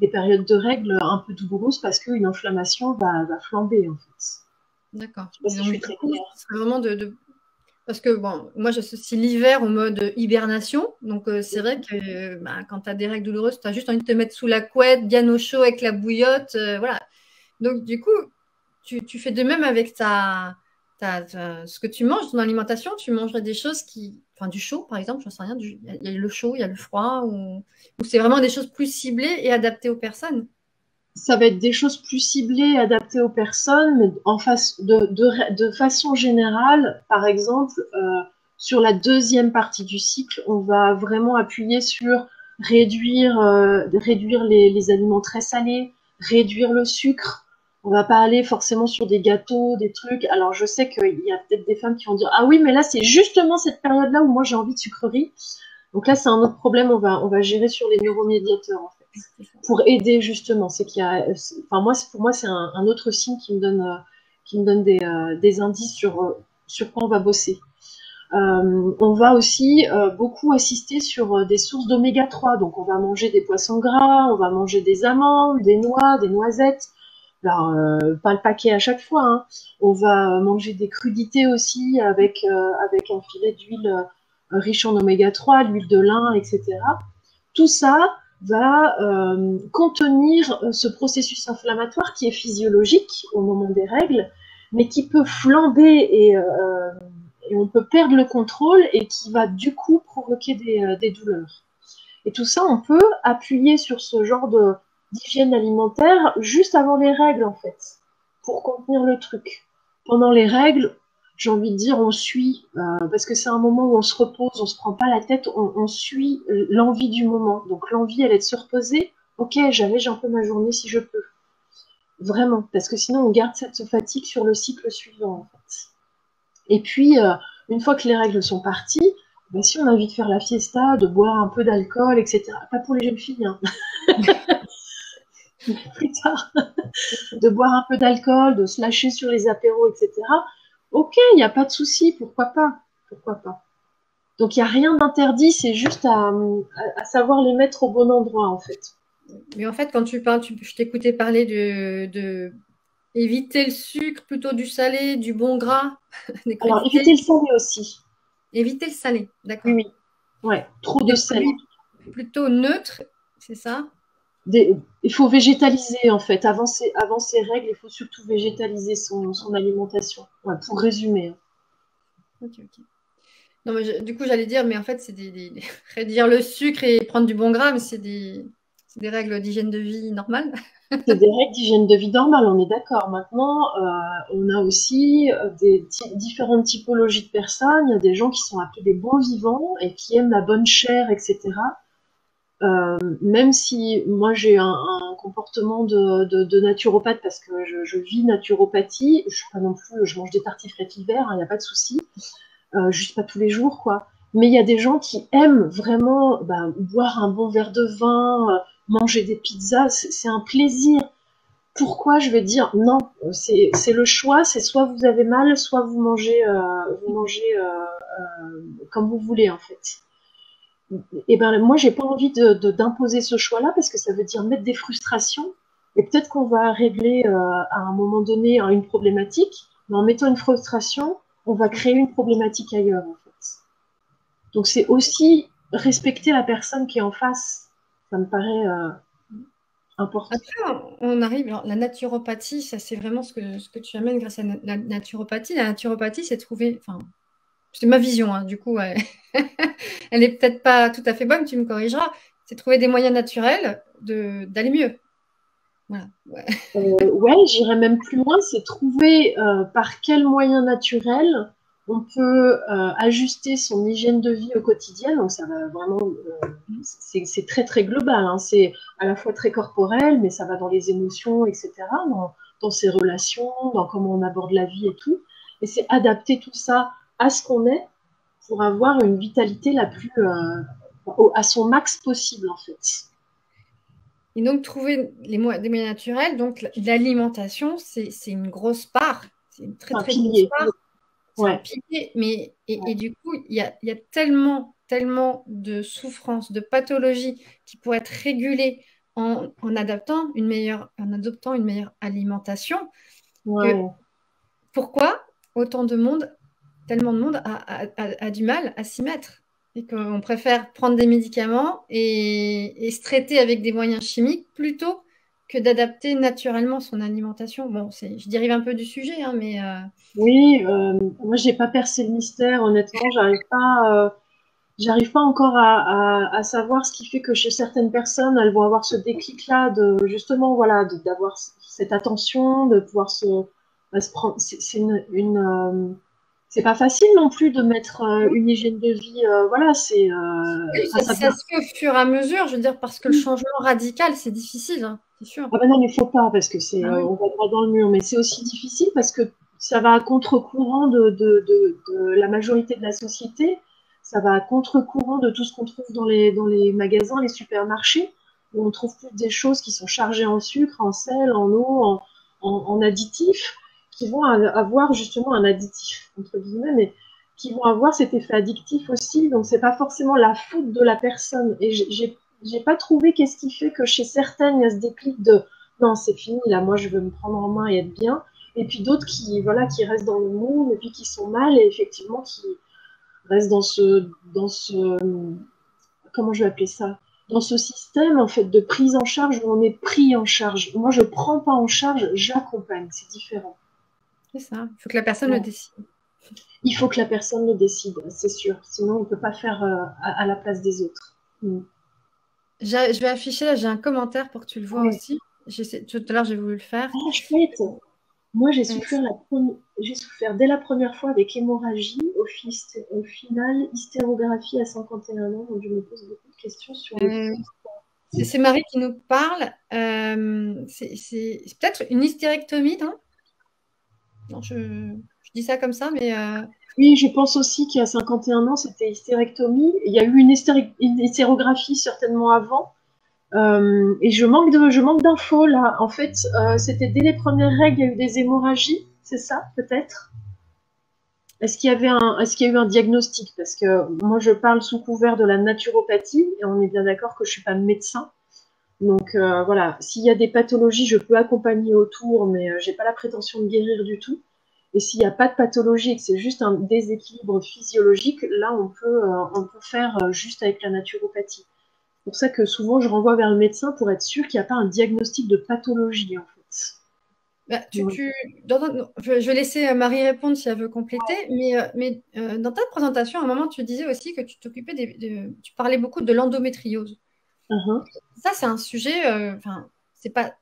des périodes de règles un peu douloureuses parce qu'une inflammation va flamber en fait. D'accord. Je sais pas Et si je donc suis du très coup, claire. ce serait vraiment parce que bon, moi j'associe l'hiver au mode hibernation. Donc c'est vrai que bah, quand tu as des règles douloureuses, tu as juste envie de te mettre sous la couette, bien au chaud avec la bouillotte. Voilà. Donc du coup, tu fais de même avec ce que tu manges, ton alimentation. Tu mangerais des choses enfin du chaud par exemple, j'en sais rien. Il y a le chaud, il y a le froid, ou c'est vraiment des choses plus ciblées et adaptées aux personnes. Ça va être des choses plus ciblées, adaptées aux personnes, mais en face de façon générale, par exemple, sur la deuxième partie du cycle, on va vraiment appuyer sur réduire les aliments très salés, réduire le sucre. On va pas aller forcément sur des gâteaux, des trucs. Alors je sais qu'il y a peut-être des femmes qui vont dire ah oui mais là c'est justement cette période-là où moi j'ai envie de sucrerie. Donc là c'est un autre problème. On va gérer sur les neuromédiateurs en fait pour aider justement. C'est qu'il y a, enfin moi, pour moi, c'est un autre signe qui me donne des indices sur quoi on va bosser. On va aussi beaucoup assister sur des sources d'oméga 3. Donc on va manger des poissons gras, on va manger des amandes, des noix, des noisettes. Alors, pas le paquet à chaque fois. Hein. On va manger des crudités aussi avec un filet d'huile riche en oméga 3, l'huile de lin, etc. Tout ça va contenir ce processus inflammatoire qui est physiologique au moment des règles, mais qui peut flamber et on peut perdre le contrôle et qui va du coup provoquer des douleurs. Et tout ça, on peut appuyer sur ce genre d'hygiène alimentaire juste avant les règles, en fait, pour contenir le truc. Pendant les règles, j'ai envie de dire, on suit, parce que c'est un moment où on se repose, on se prend pas la tête, on suit l'envie du moment. Donc l'envie, elle est de se reposer, ok, j'allège un peu ma journée si je peux. Vraiment, parce que sinon on garde cette fatigue sur le cycle suivant, en fait. Et puis, une fois que les règles sont parties, ben, si on a envie de faire la fiesta, de boire un peu d'alcool, etc., pas pour les jeunes filles, hein, mais plus tard, de boire un peu d'alcool, de se lâcher sur les apéros, etc., ok, il n'y a pas de souci, pourquoi pas, pourquoi pas. Donc il n'y a rien d'interdit, c'est juste à savoir les mettre au bon endroit, en fait. Mais en fait, quand tu parles, je t'écoutais parler de éviter le sucre, plutôt du salé, du bon gras, des Alors éviter crudités, le salé aussi. éviter le salé, Oui, d'accord. oui. Ouais, trop de Des sel. produits plutôt neutres, c'est ça? Il faut végétaliser en fait. Avant ces règles, il faut surtout végétaliser son alimentation. Ouais, pour résumer, hein. Ok, ok. Non, mais du coup, j'allais dire, mais en fait, c'est réduire le sucre et prendre du bon gras, mais c'est des règles d'hygiène de vie normales. C'est des règles d'hygiène de vie normale, on est d'accord. Maintenant, on a aussi différentes typologies de personnes. Il y a des gens qui sont appelés des bons vivants et qui aiment la bonne chair, etc. Même si moi j'ai un comportement de naturopathe parce que je vis naturopathie, je suis pas non plus, je mange des tartiflettes l'hiver, il n'y a pas de souci, juste pas tous les jours quoi. Mais il y a des gens qui aiment vraiment boire un bon verre de vin, manger des pizzas, c'est un plaisir. Pourquoi je vais dire non? C'est le choix, c'est soit vous avez mal, soit vous mangez comme vous voulez en fait. Et ben moi j'ai pas envie d'imposer ce choix-là parce que ça veut dire mettre des frustrations et peut-être qu'on va régler à un moment donné une problématique, mais en mettant une frustration, on va créer une problématique ailleurs en fait. Donc c'est aussi respecter la personne qui est en face. Ça me paraît important. Après, on arrive, alors, la naturopathie, ça c'est vraiment ce que tu amènes grâce à la naturopathie. La naturopathie, c'est trouver, enfin, c'est ma vision, hein, du coup, ouais. Elle est peut-être pas tout à fait bonne, tu me corrigeras. C'est trouver des moyens naturels d'aller mieux. Voilà. Ouais. Ouais, j'irais même plus loin, c'est trouver par quels moyens naturels on peut ajuster son hygiène de vie au quotidien. Donc ça va vraiment, c'est très très global, hein. C'est à la fois très corporel, mais ça va dans les émotions, etc., dans ses relations, dans comment on aborde la vie et tout. Et c'est adapter tout ça à ce qu'on est pour avoir une vitalité la plus à son max possible en fait. Et donc, trouver des moyens naturels, donc l'alimentation, c'est une grosse part, c'est une C'est très un très grosse pilier. part, c'est un Ouais. pilier, mais et Ouais. du coup, il y a tellement, tellement de souffrances, de pathologies qui pourraient être régulées en adoptant une meilleure alimentation, que Ouais. pourquoi autant de monde, tellement de monde a du mal à s'y mettre et qu'on préfère prendre des médicaments et se traiter avec des moyens chimiques plutôt que d'adapter naturellement son alimentation. Bon, je dérive un peu du sujet, hein, mais Oui, moi j'ai pas percé le mystère, honnêtement, j'arrive pas encore à savoir ce qui fait que chez certaines personnes, elles vont avoir ce déclic-là de justement voilà, d'avoir cette attention, de pouvoir se prendre. C'est c'est pas facile non plus de mettre une hygiène de vie. Voilà, oui, enfin, ça ça vient. se fait au fur et à mesure, je veux dire, parce que le changement radical, c'est difficile, hein, c'est sûr. Ah ben non, mais faut pas parce que Ah oui. on va droit dans le mur. Mais c'est aussi difficile parce que ça va à contre-courant de la majorité de la société. Ça va à contre-courant de tout ce qu'on trouve dans les magasins, les supermarchés, où on trouve plus des choses qui sont chargées en sucre, en sel, en eau, en additifs, qui vont avoir justement un additif, entre guillemets, mais qui vont avoir cet effet addictif aussi. Donc c'est pas forcément la faute de la personne. Et j'ai pas trouvé qu'est-ce qui fait que chez certaines, il y a ce déclic de non, c'est fini, là, moi, je veux me prendre en main et être bien. Et puis d'autres qui, voilà, qui restent dans le moule et puis qui sont mal et effectivement qui restent dans ce, comment je vais appeler ça? Dans ce système, en fait, de prise en charge où on est pris en charge. Moi, je prends pas en charge, j'accompagne. C'est différent. C'est ça, il faut que la personne le Ouais. décide. Il faut que la personne le décide, c'est sûr. Sinon, on peut pas faire à la place des autres. Mm. Je vais afficher là, j'ai un commentaire pour que tu le vois Ouais. aussi. Tout à l'heure, j'ai voulu le faire. Ah, chouette. Moi, Euh, j'ai souffert dès la première fois avec hémorragie. Au final, hystérographie à 51 ans. Donc, je me pose beaucoup de questions sur le euh, fond. c'est Marie qui nous parle. C'est peut-être une hystérectomie, non? Non, je dis ça comme ça, mais Oui, je pense aussi qu'il y a 51 ans, c'était hystérectomie. Il y a eu une hystérographie certainement avant. Et je manque d'infos là. En fait, c'était dès les premières règles, il y a eu des hémorragies, c'est ça, peut-être? Est-ce qu'il y a eu un diagnostic? Parce que moi, je parle sous couvert de la naturopathie, et on est bien d'accord que je suis pas médecin. Donc voilà, s'il y a des pathologies, je peux accompagner autour, mais j'ai pas la prétention de guérir du tout. Et s'il n'y a pas de pathologie et que c'est juste un déséquilibre physiologique, là on peut faire juste avec la naturopathie. C'est pour ça que souvent je renvoie vers le médecin pour être sûr qu'il n'y a pas un diagnostic de pathologie en fait. bah, Ouais. je vais laisser Marie répondre si elle veut compléter, dans ta présentation, à un moment, tu disais aussi que tu t'occupais tu parlais beaucoup de l'endométriose. Uh-huh. Ça, c'est un sujet, enfin, c'est pas,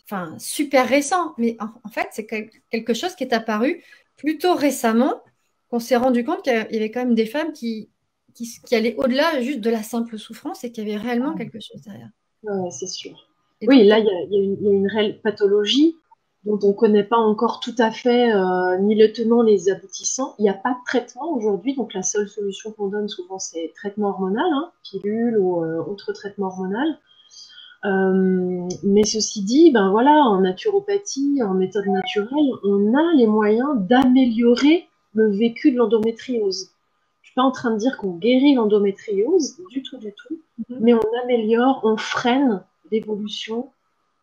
enfin, super récent, mais en fait, c'est quelque chose qui est apparu plutôt récemment, qu'on s'est rendu compte qu'il y avait quand même des femmes qui allaient au-delà juste de la simple souffrance et qu'il y avait réellement quelque chose derrière. Ouais, c'est sûr. Et Oui, donc, là, il y a une réelle pathologie dont on ne connaît pas encore tout à fait ni le tenant, les aboutissants. Il n'y a pas de traitement aujourd'hui, donc la seule solution qu'on donne souvent, c'est traitement hormonal, hein, pilule ou autre traitement hormonal. Mais ceci dit, ben voilà, en naturopathie, en méthode naturelle, on a les moyens d'améliorer le vécu de l'endométriose. Je suis pas en train de dire qu'on guérit l'endométriose, du tout, mhm. mais on améliore, on freine l'évolution,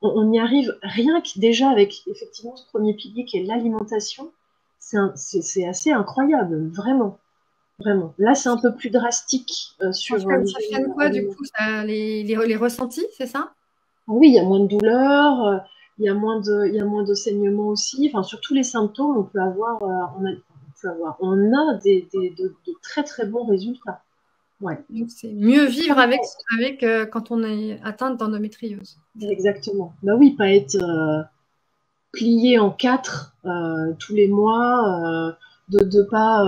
on y arrive rien que déjà avec effectivement ce premier pilier qui est l'alimentation. C'est assez incroyable, vraiment, vraiment. Là, c'est un peu plus drastique sur Ça l'hygiène freine quoi, du alimentaire. coup, les ressentis, c'est ça? Oui, il y a moins de douleur, il y a moins de saignements aussi. Enfin, sur tous les symptômes, on a de très très bons résultats. Ouais, Donc, c'est mieux vivre avec quand on est atteinte d'endométriose. exactement. Bah oui, pas être plié en quatre tous les mois, de pas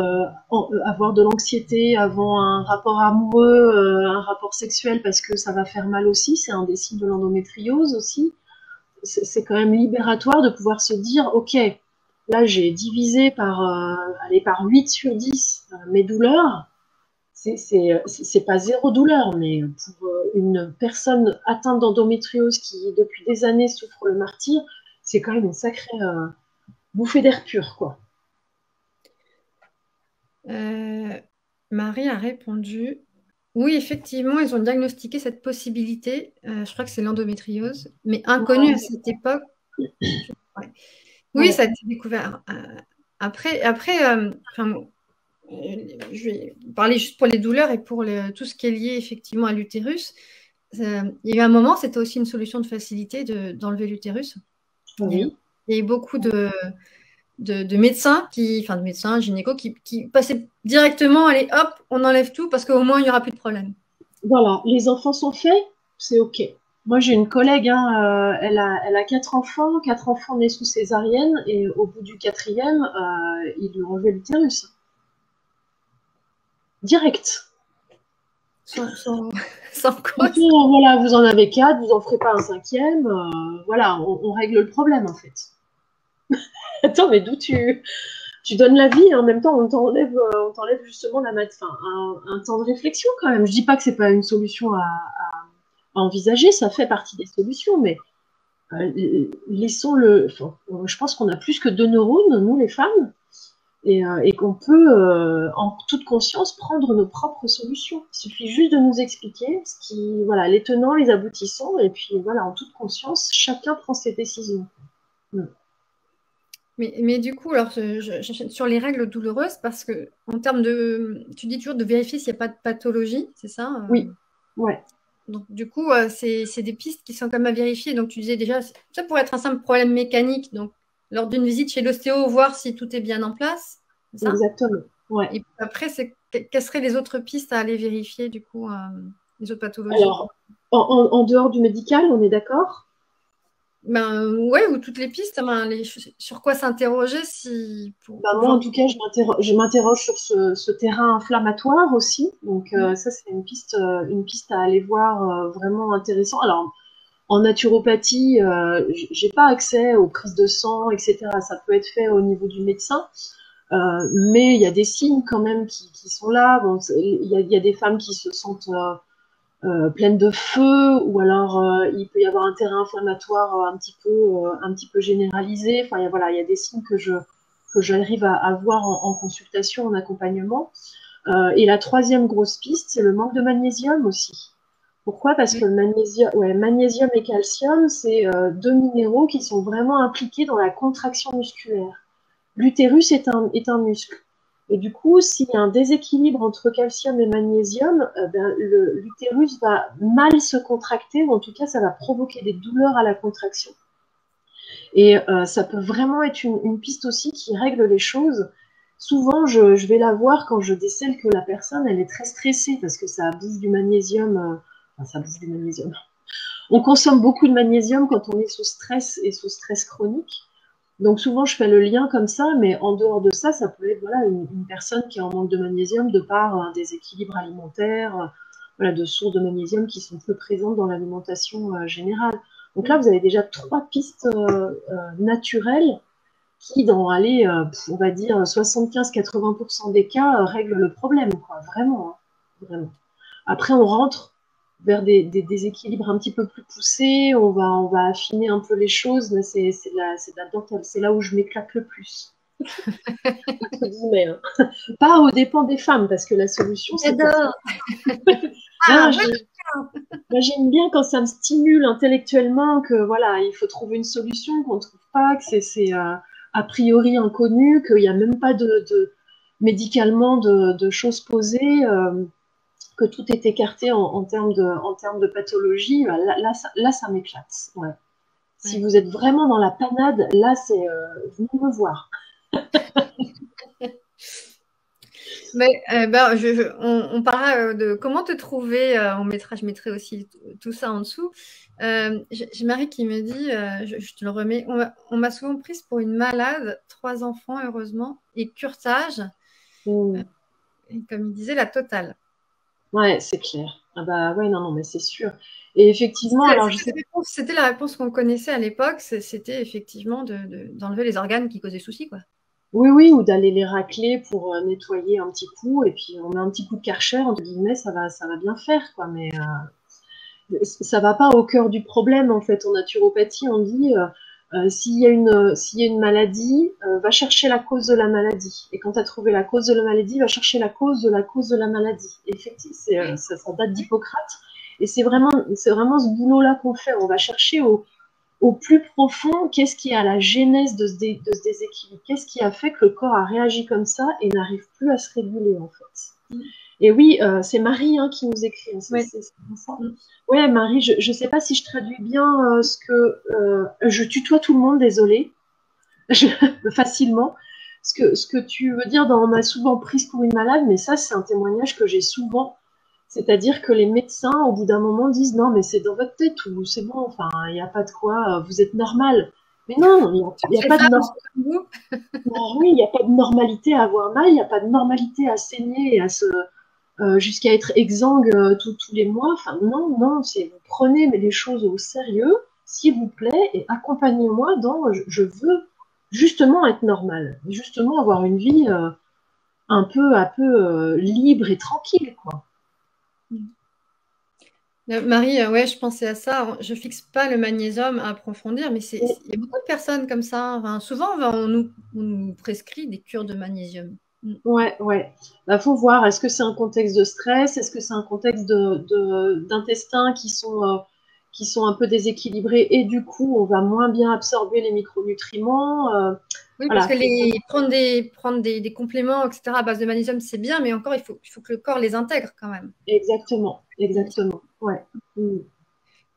avoir de l'anxiété avant un rapport amoureux, un rapport sexuel parce que ça va faire mal aussi. C'est un des signes de l'endométriose aussi. C'est quand même libératoire de pouvoir se dire, ok, là j'ai divisé par 8 sur 10 mes douleurs. C'est pas zéro douleur, mais pour une personne atteinte d'endométriose qui depuis des années souffre le martyre, c'est quand même une sacrée bouffée d'air pur, quoi. Euh, Marie a répondu. Oui, effectivement, ils ont diagnostiqué cette possibilité. Je crois que c'est l'endométriose, mais inconnue à cette époque. Ouais. Oui, Ouais. ça a été découvert. Enfin, bon, je vais parler juste pour les douleurs et pour tout ce qui est lié effectivement à l'utérus. Il y a eu un moment, c'était aussi une solution de facilité d'enlever l'utérus. Oui. Il y a eu beaucoup de médecins enfin de médecins, gynécos, qui passaient directement, allez hop, on enlève tout parce qu'au moins il n'y aura plus de problème. Voilà, les enfants sont faits, c'est ok. Moi, j'ai une collègue, hein, elle a quatre enfants nés sous césarienne, et au bout du quatrième, ils lui ont enlevé l'utérus. Direct. Sans, sans, sans Donc, cause. voilà, vous en avez quatre, vous en ferez pas un cinquième. Voilà, on règle le problème en fait. Attends, mais tu donnes la vie et en même temps on t'enlève justement enfin, un temps de réflexion quand même. Je dis pas que c'est pas une solution à envisager, ça fait partie des solutions, mais laissons le. Enfin, je pense qu'on a plus que deux neurones, nous les femmes, et qu'on peut, en toute conscience, prendre nos propres solutions. Il suffit juste de nous expliquer voilà, les tenants, les aboutissants, et puis voilà, en toute conscience, chacun prend ses décisions. Mm. Mais du coup, alors, j'enchaîne sur les règles douloureuses parce que, en termes de. Tu dis toujours de vérifier s'il n'y a pas de pathologie, c'est ça? Oui, ouais, Donc, du coup, c'est des pistes qui sont quand même à vérifier. Donc, tu disais déjà, ça pourrait être un simple problème mécanique. Donc, lors d'une visite chez l'ostéo, voir si tout est bien en place, c'est ça? exactement. Ouais. Et après, quelles seraient les autres pistes à aller vérifier, du coup, les autres pathologies? Alors, en dehors du médical, on est d'accord? Ben, ouais, ou toutes les pistes, ben, sur quoi s'interroger si, Bah, pour moi, en voir. tout cas, je m'interroge sur ce terrain inflammatoire aussi. Donc, Mm. ça, c'est une piste à aller voir vraiment intéressant. Alors, en naturopathie, j'ai pas accès aux prises de sang, etc. Ça peut être fait au niveau du médecin, mais il y a des signes quand même qui sont là. Bon, il y a des femmes qui se sentent pleines de feu, ou alors il peut y avoir un terrain inflammatoire un petit peu généralisé. Enfin, voilà, il y a des signes que j'arrive à voir en consultation, en accompagnement. Et la troisième grosse piste, c'est le manque de magnésium aussi. Pourquoi? Parce que le magnésium, ouais, magnésium et calcium, c'est deux minéraux qui sont vraiment impliqués dans la contraction musculaire. L'utérus est un muscle. Et du coup, s'il y a un déséquilibre entre calcium et magnésium, ben, l'utérus va mal se contracter, ou en tout cas, ça va provoquer des douleurs à la contraction. Et ça peut vraiment être une piste aussi qui règle les choses. Souvent, je vais la voir quand je décèle que la personne, elle est très stressée parce que ça bouffe du magnésium. Enfin, ça bouffe du magnésium. On consomme beaucoup de magnésium quand on est sous stress et sous stress chronique. Donc souvent, je fais le lien comme ça, mais en dehors de ça, ça peut être voilà, une personne qui est en manque de magnésium de par un déséquilibre alimentaire, voilà, de sources de magnésium qui sont peu présentes dans l'alimentation générale. Donc là, vous avez déjà trois pistes naturelles qui, dans, allez, on va dire 75-80% des cas, règlent le problème, quoi, vraiment, hein, vraiment. Après, on rentre vers des déséquilibres un petit peu plus poussés, on va affiner un peu les choses, mais c'est là où je m'éclate le plus, entre guillemets, hein. Pas aux dépens des femmes, parce que la solution, c'est pour ça. J'adore. Non, Ah, moi, moi, j'aime bien quand ça me stimule intellectuellement, que voilà, il faut trouver une solution, qu'on ne trouve pas, que c'est a priori inconnu, qu'il n'y a même pas de médicalement de choses posées. Que tout est écarté en termes de pathologie, là, ça m'éclate. Ouais. Si ouais. vous êtes vraiment dans la panade, là, c'est venez me voir. Mais ben, on parlera de comment te trouver. Je mettrai aussi tout ça en dessous. J'ai Marie qui me dit, je te le remets, on m'a souvent prise pour une malade, 3 enfants heureusement, et curetage, Mm. et comme il disait, la totale. Ouais, c'est clair. Ah bah ouais, non, non, mais c'est sûr. Et effectivement, alors je sais. C'était la réponse qu'on connaissait à l'époque, c'était effectivement d'enlever les organes qui causaient souci, quoi. Oui, oui, ou d'aller les racler pour nettoyer un petit coup, et puis on met un petit coup de Karcher, entre guillemets, ça va bien faire, quoi. Mais ça va pas au cœur du problème, en fait. En naturopathie, on dit s'il y a une maladie, va chercher la cause de la maladie. Et quand tu as trouvé la cause de la maladie, va chercher la cause de la maladie. Effectivement, ça date d'Hippocrate. Et c'est vraiment ce boulot-là qu'on fait. On va chercher au plus profond qu'est-ce qui est à la genèse de ce déséquilibre. Qu'est-ce qui a fait que le corps a réagi comme ça et n'arrive plus à se réguler, en fait. Mm. Et oui, c'est Marie hein, qui nous écrit, hein, Oui. c'est bien ça. Mm. Ouais, Marie, je ne sais pas si je traduis bien ce que je tutoie tout le monde, désolée, facilement. Ce que tu veux dire dans on m'a souvent prise pour une malade, mais ça, c'est un témoignage que j'ai souvent. C'est-à-dire que les médecins, au bout d'un moment, disent non, mais c'est dans votre tête ou c'est bon, enfin, il n'y a pas de quoi, vous êtes normal. Mais non, il y a Les pas de femmes nor- sont comme vous. non, oui, il n'y a pas de normalité à avoir mal, il n'y a pas de normalité à saigner et à se jusqu'à être exsangue tous les mois. Enfin, non, non, c'est vous prenez mais les choses au sérieux, s'il vous plaît, et accompagnez-moi dans je veux justement être normal, justement avoir une vie un peu libre et tranquille, quoi. Marie, ouais, je pensais à ça. Je fixe pas le magnésium à approfondir, mais Et, il y a beaucoup de personnes comme ça. Enfin, souvent, on nous prescrit des cures de magnésium. Mm. ouais, ouais. Bah, faut voir, est-ce que c'est un contexte de stress, est-ce que c'est un contexte d'intestins qui sont un peu déséquilibrés et du coup on va moins bien absorber les micronutriments. Oui, parce Voilà, que faut vraiment. prendre des compléments, etc., à base de magnésium, c'est bien, mais encore, il faut que le corps les intègre quand même. Exactement, exactement. Ouais. Mm.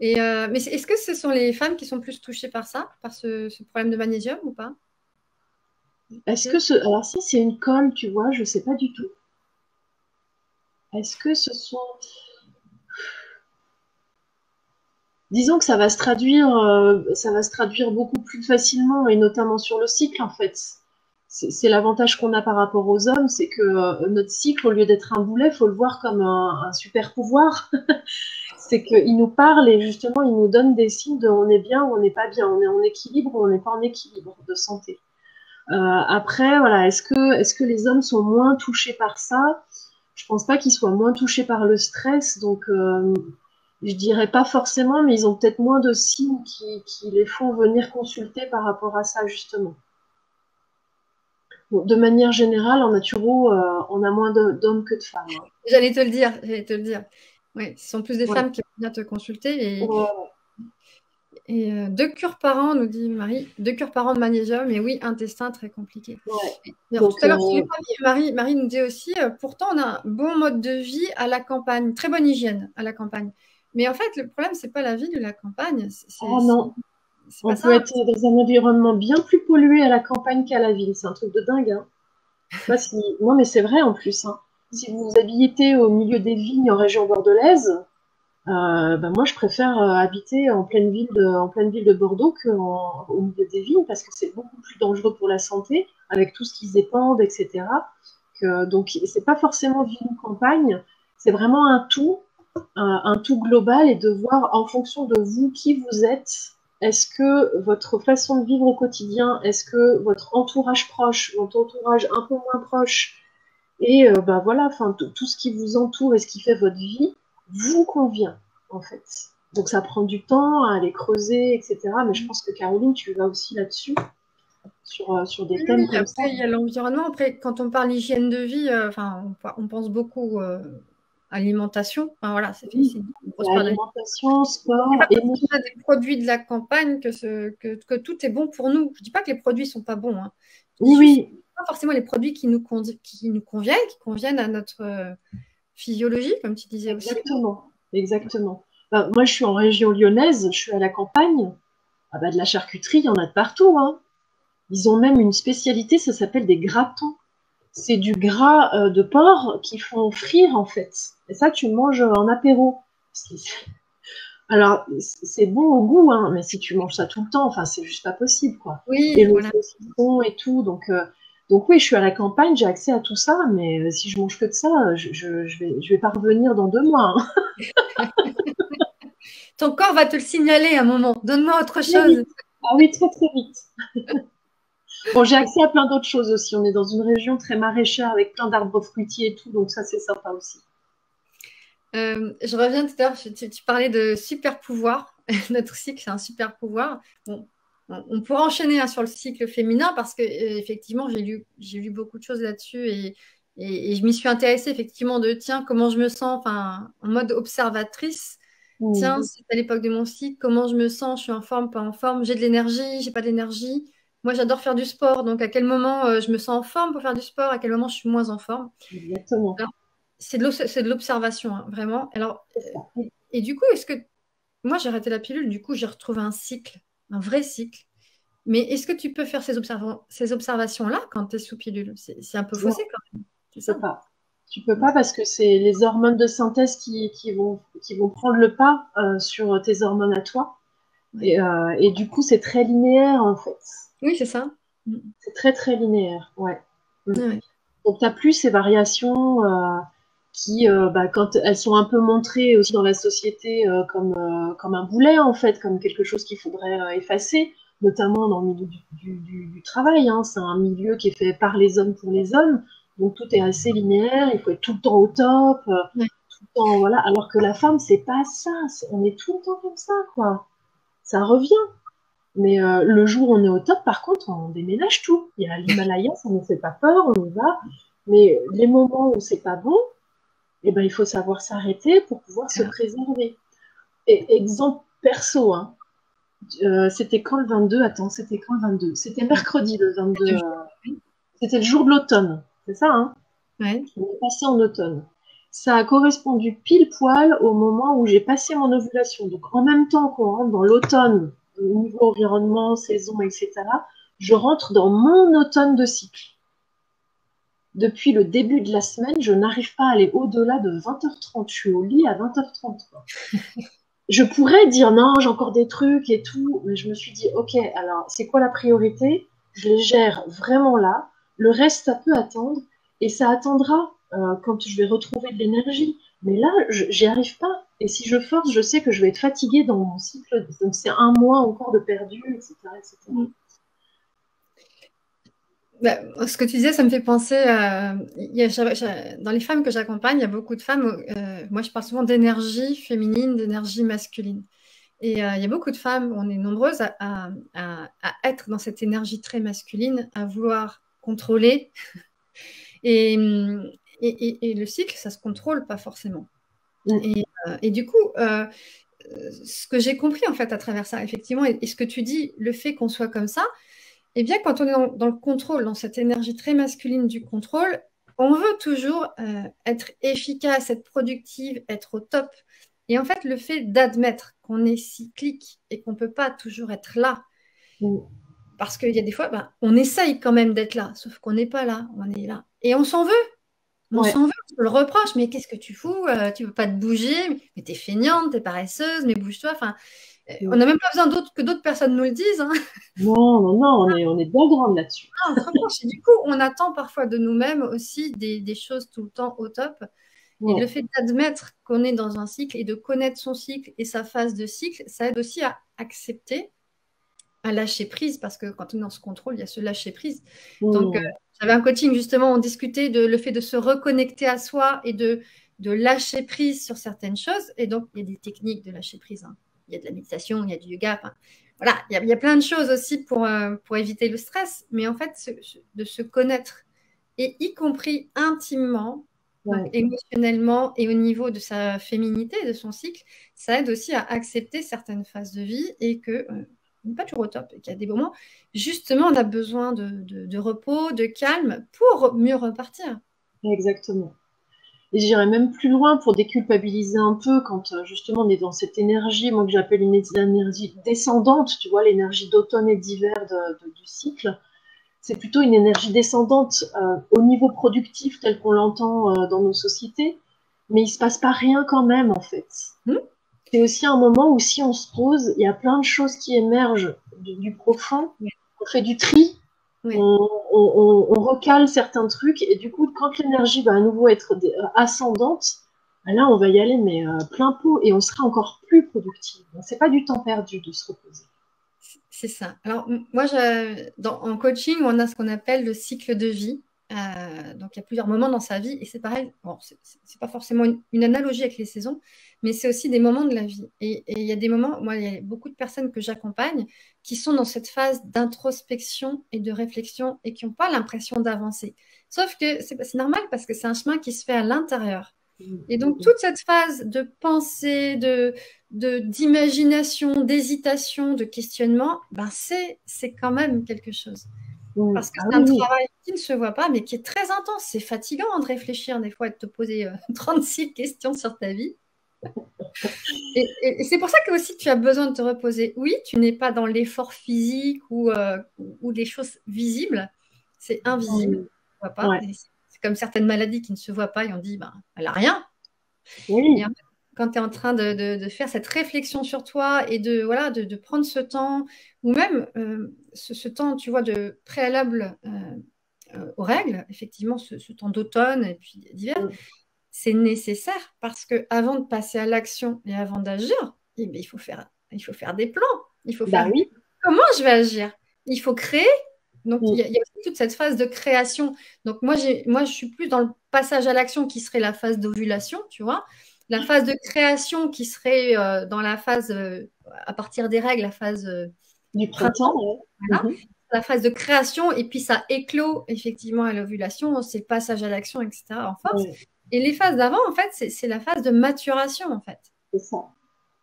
Et, mais est-ce que ce sont les femmes qui sont plus touchées par ça, par ce problème de magnésium ou pas? Est-ce que Peut-être. ce. Alors, si c'est une colle, tu vois, je sais pas du tout. Est-ce que ce sont. disons que ça va se traduire beaucoup plus facilement et notamment sur le cycle en fait. C'est l'avantage qu'on a par rapport aux hommes, c'est que notre cycle, au lieu d'être un boulet, faut le voir comme un super pouvoir. C'est qu'il nous parle et justement il nous donne des signes de on est bien ou on n'est pas bien, on est en équilibre ou on n'est pas en équilibre de santé. Après, voilà, est-ce que les hommes sont moins touchés par ça? Je pense pas qu'ils soient moins touchés par le stress, donc je dirais pas forcément, mais ils ont peut-être moins de signes qui les font venir consulter par rapport à ça, justement. Bon, de manière générale, en naturo, on a moins d'hommes que de femmes. Hein. J'allais te le dire. Ouais, ce sont plus des Ouais. femmes qui viennent te consulter Ouais, et 2 cures par an, nous dit Marie, 2 cures par an de magnésium, et oui, intestin très compliqué. ouais. Alors, Donc, tout à l'heure, tu n'as pas dit, Marie nous dit aussi, pourtant on a un bon mode de vie à la campagne, très bonne hygiène à la campagne. Mais en fait, le problème, c'est pas la ville de la campagne, oh non, c'est pas on peut ça. être dans un environnement bien plus pollué à la campagne qu'à la ville. C'est un truc de dingue. Hein. Je sais pas si... Non, mais c'est vrai en plus. Hein. Si vous habitez au milieu des vignes en région bordelaise, ben moi je préfère habiter en pleine ville de Bordeaux qu'au milieu des vignes parce que c'est beaucoup plus dangereux pour la santé avec tout ce qu'ils épandent, etc. Donc c'est pas forcément ville ou campagne, c'est vraiment un tout global et de voir en fonction de vous qui vous êtes. Est-ce que votre façon de vivre au quotidien, est-ce que votre entourage proche, votre entourage un peu moins proche, et bah voilà, enfin tout ce qui vous entoure et ce qui fait votre vie vous convient en fait. Donc ça prend du temps à aller creuser, etc. Mais je pense que Caroline, tu vas aussi là-dessus, sur des Oui, thèmes oui, comme ça. après, il y a l'environnement. Après, quand on parle hygiène de vie, enfin, on pense beaucoup alimentation. Enfin, voilà, c'est Oui, une c'est grosse part de la vie. alimentation, C'est sport, pas parce qu'on émotion. a des produits de la campagne que tout est bon pour nous. Je dis pas que les produits sont pas bons, hein. Je dis Oui, juste oui, pas forcément les produits qui nous conviennent, qui conviennent à notre physiologie, comme tu disais aussi. exactement, exactement. Ben, moi, je suis en région lyonnaise, je suis à la campagne. Ah bah, de la charcuterie, il y en a de partout, hein. Ils ont même une spécialité, ça s'appelle des gratons. C'est du gras de porc qu'ils font frire en fait. Et ça, tu manges en apéro. Alors, c'est bon au goût, hein, mais si tu manges ça tout le temps, enfin, c'est juste pas possible, quoi. Et Oui, le voilà. saucisson et tout, donc oui, je suis à la campagne, j'ai accès à tout ça, mais si je mange que de ça, je vais pas revenir dans 2 mois. Hein. Ton corps va te le signaler à un moment. Donne-moi autre Très chose. vite. Ah oui, très très vite. Bon, j'ai accès à plein d'autres choses aussi. On est dans une région très maraîchère avec plein d'arbres fruitiers et tout, donc ça, c'est sympa aussi. Je reviens tout à l'heure, tu parlais de super pouvoir. Notre cycle, c'est un super pouvoir. Bon, on pourra enchaîner hein, sur le cycle féminin parce que effectivement, j'ai lu beaucoup de choses là-dessus et je m'y suis intéressée effectivement de tiens, comment je me sens, enfin, en mode observatrice. Tiens, Mm. c'est à l'époque de mon cycle, comment je me sens, je suis en forme, pas en forme, j'ai de l'énergie, j'ai pas d'énergie. Moi, j'adore faire du sport, donc à quel moment je me sens en forme pour faire du sport, à quel moment je suis moins en forme. Exactement. C'est de l'observation, hein, vraiment. Alors, C'est ça. et du coup, est-ce que moi j'ai arrêté la pilule, du coup j'ai retrouvé un cycle, un vrai cycle. Mais est-ce que tu peux faire ces observations-là quand tu es sous pilule? C'est un peu Non, faussé quand même, c'est tu peux ça? pas. Tu peux pas parce que c'est les hormones de synthèse qui vont prendre le pas sur tes hormones à toi. Ouais. Et du coup, c'est très linéaire en fait. Oui, c'est ça. Mm. C'est très très linéaire. Ouais. Mm. Ouais. Donc, tu n'as plus ces variations qui, bah, quand elles sont un peu montrées aussi dans la société comme un boulet, en fait, comme quelque chose qu'il faudrait effacer, notamment dans le milieu du travail. Hein. C'est un milieu qui est fait par les hommes pour les hommes, donc tout est assez linéaire, il faut être tout le temps au top, Ouais. tout le temps, voilà. Alors que la femme, c'est pas ça, on est tout le temps comme ça, quoi. Ça revient. Mais le jour où on est au top, par contre, on déménage tout. Il y a l'Himalaya, ça ne nous fait pas peur, on y va. Mais les moments où c'est pas bon, eh ben, il faut savoir s'arrêter pour pouvoir se Voilà. préserver. Et exemple perso, hein, c'était quand le 22? Attends, c'était quand le 22? C'était mercredi le 22. C'était le jour de l'automne, c'est ça, hein? Ouais. On est passé en automne. Ça a correspondu pile poil au moment où j'ai passé mon ovulation. Donc en même temps qu'on rentre dans l'automne, au niveau environnement, saison, etc., je rentre dans mon automne de cycle. Depuis le début de la semaine, je n'arrive pas à aller au-delà de 20h30. Je suis au lit à 20h30. Quoi. je pourrais dire non, j'ai encore des trucs et tout, mais je me suis dit, ok, alors c'est quoi la priorité? Je les gère vraiment là. Le reste, ça peut attendre et ça attendra quand je vais retrouver de l'énergie. Mais là, j'y arrive pas. Et si je force, je sais que je vais être fatiguée dans mon cycle. Donc c'est un mois encore de perdu, etc., etc. Bah, ce que tu disais, ça me fait penser à... dans les femmes que j'accompagne, il y a beaucoup de femmes, moi je parle souvent d'énergie féminine, d'énergie masculine. Et il y a beaucoup de femmes, on est nombreuses à être dans cette énergie très masculine, à vouloir contrôler. Et, et le cycle, ça se contrôle pas forcément. Mm. Et du coup, ce que j'ai compris en fait à travers ça, effectivement, et ce que tu dis, le fait qu'on soit comme ça, eh bien, quand on est dans le contrôle, dans cette énergie très masculine du contrôle, on veut toujours être efficace, être productive, être au top. Et en fait, le fait d'admettre qu'on est cyclique et qu'on ne peut pas toujours être là, Mm. parce qu'il y a des fois, ben, on essaye quand même d'être là, sauf qu'on n'est pas là, on est là. Et on s'en veut, Ouais. on se le reproche, mais qu'est-ce que tu fous? Tu ne veux pas te bouger, mais t'es feignante, t'es paresseuse, mais bouge-toi. Enfin, on Mm. n'a même pas besoin que d'autres personnes nous le disent, hein. Non, non, non, on est bien grande là-dessus. On se reproche. Et du coup, on attend parfois de nous-mêmes aussi des choses tout le temps au top. Et le Ouais. fait d'admettre qu'on est dans un cycle et de connaître son cycle et sa phase de cycle, ça aide aussi à accepter, à lâcher prise, parce que quand on est dans ce contrôle, il y a ce lâcher prise. Donc, Mm. j'avais un coaching, justement, on discutait de le fait de se reconnecter à soi et de lâcher prise sur certaines choses. Et donc, il y a des techniques de lâcher prise, hein. Il y a de la méditation, il y a du yoga. Enfin, voilà, il y a plein de choses aussi pour éviter le stress. Mais en fait, de se connaître, et y compris intimement, donc Ouais. émotionnellement et au niveau de sa féminité, de son cycle, ça aide aussi à accepter certaines phases de vie et que on n'est pas toujours au top et qu'il y a des moments, justement, on a besoin de repos, de calme pour mieux repartir. Exactement. Et j'irais même plus loin pour déculpabiliser un peu quand justement on est dans cette énergie, moi que j'appelle une énergie descendante, tu vois, l'énergie d'automne et d'hiver du cycle. C'est plutôt une énergie descendante au niveau productif tel qu'on l'entend dans nos sociétés, mais il se passe pas rien quand même en fait. Hmm. C'est aussi un moment où si on se pose, il y a plein de choses qui émergent du profond, Oui, on fait du tri, oui. on recale certains trucs, et du coup, quand l'énergie va à nouveau être ascendante, ben là, on va y aller, mais plein pot, et on sera encore plus productif. C'est pas du temps perdu de se reposer. C'est ça. Alors, moi, en coaching, on a ce qu'on appelle le cycle de vie. Donc, il y a plusieurs moments dans sa vie et c'est pareil. Bon, c'est pas forcément une analogie avec les saisons, mais c'est aussi des moments de la vie. Et il y a des moments, moi, il y a beaucoup de personnes que j'accompagne qui sont dans cette phase d'introspection et de réflexion et qui n'ont pas l'impression d'avancer. Sauf que c'est normal parce que c'est un chemin qui se fait à l'intérieur. Et donc, toute cette phase de pensée, d'imagination, d'hésitation, de questionnement, ben c'est quand même quelque chose. Parce que Ah c'est oui, un oui, travail qui ne se voit pas, mais qui est très intense. C'est fatigant de réfléchir des fois et de te poser 36 questions sur ta vie. Et c'est pour ça que aussi tu as besoin de te reposer. Oui, tu n'es pas dans l'effort physique ou des choses visibles. C'est invisible, oui, on ne voit pas. ouais, Et c'est comme certaines maladies qui ne se voient pas et on dit, ben, elle n'a rien. Et en oui, fait, quand tu es en train de faire cette réflexion sur toi et voilà, de prendre ce temps, ou même ce temps, tu vois, de préalable aux règles, effectivement, ce temps d'automne et puis d'hiver, c'est nécessaire parce que avant de passer à l'action et avant d'agir, eh bien, il faut faire des plans. Il faut bah faire oui, comment je vais agir. Il faut créer. Donc, il y a, mm, il y a aussi toute cette phase de création. Donc, moi, je suis plus dans le passage à l'action qui serait la phase d'ovulation, tu vois. La phase de création qui serait dans la phase, à partir des règles, la phase du printemps, printemps. ouais. Voilà. Mhm. La phase de création, et puis ça éclot effectivement à l'ovulation, c'est le passage à l'action, etc. en force. Ouais, Et les phases d'avant, en fait, c'est la phase de maturation, en fait. c'est ça,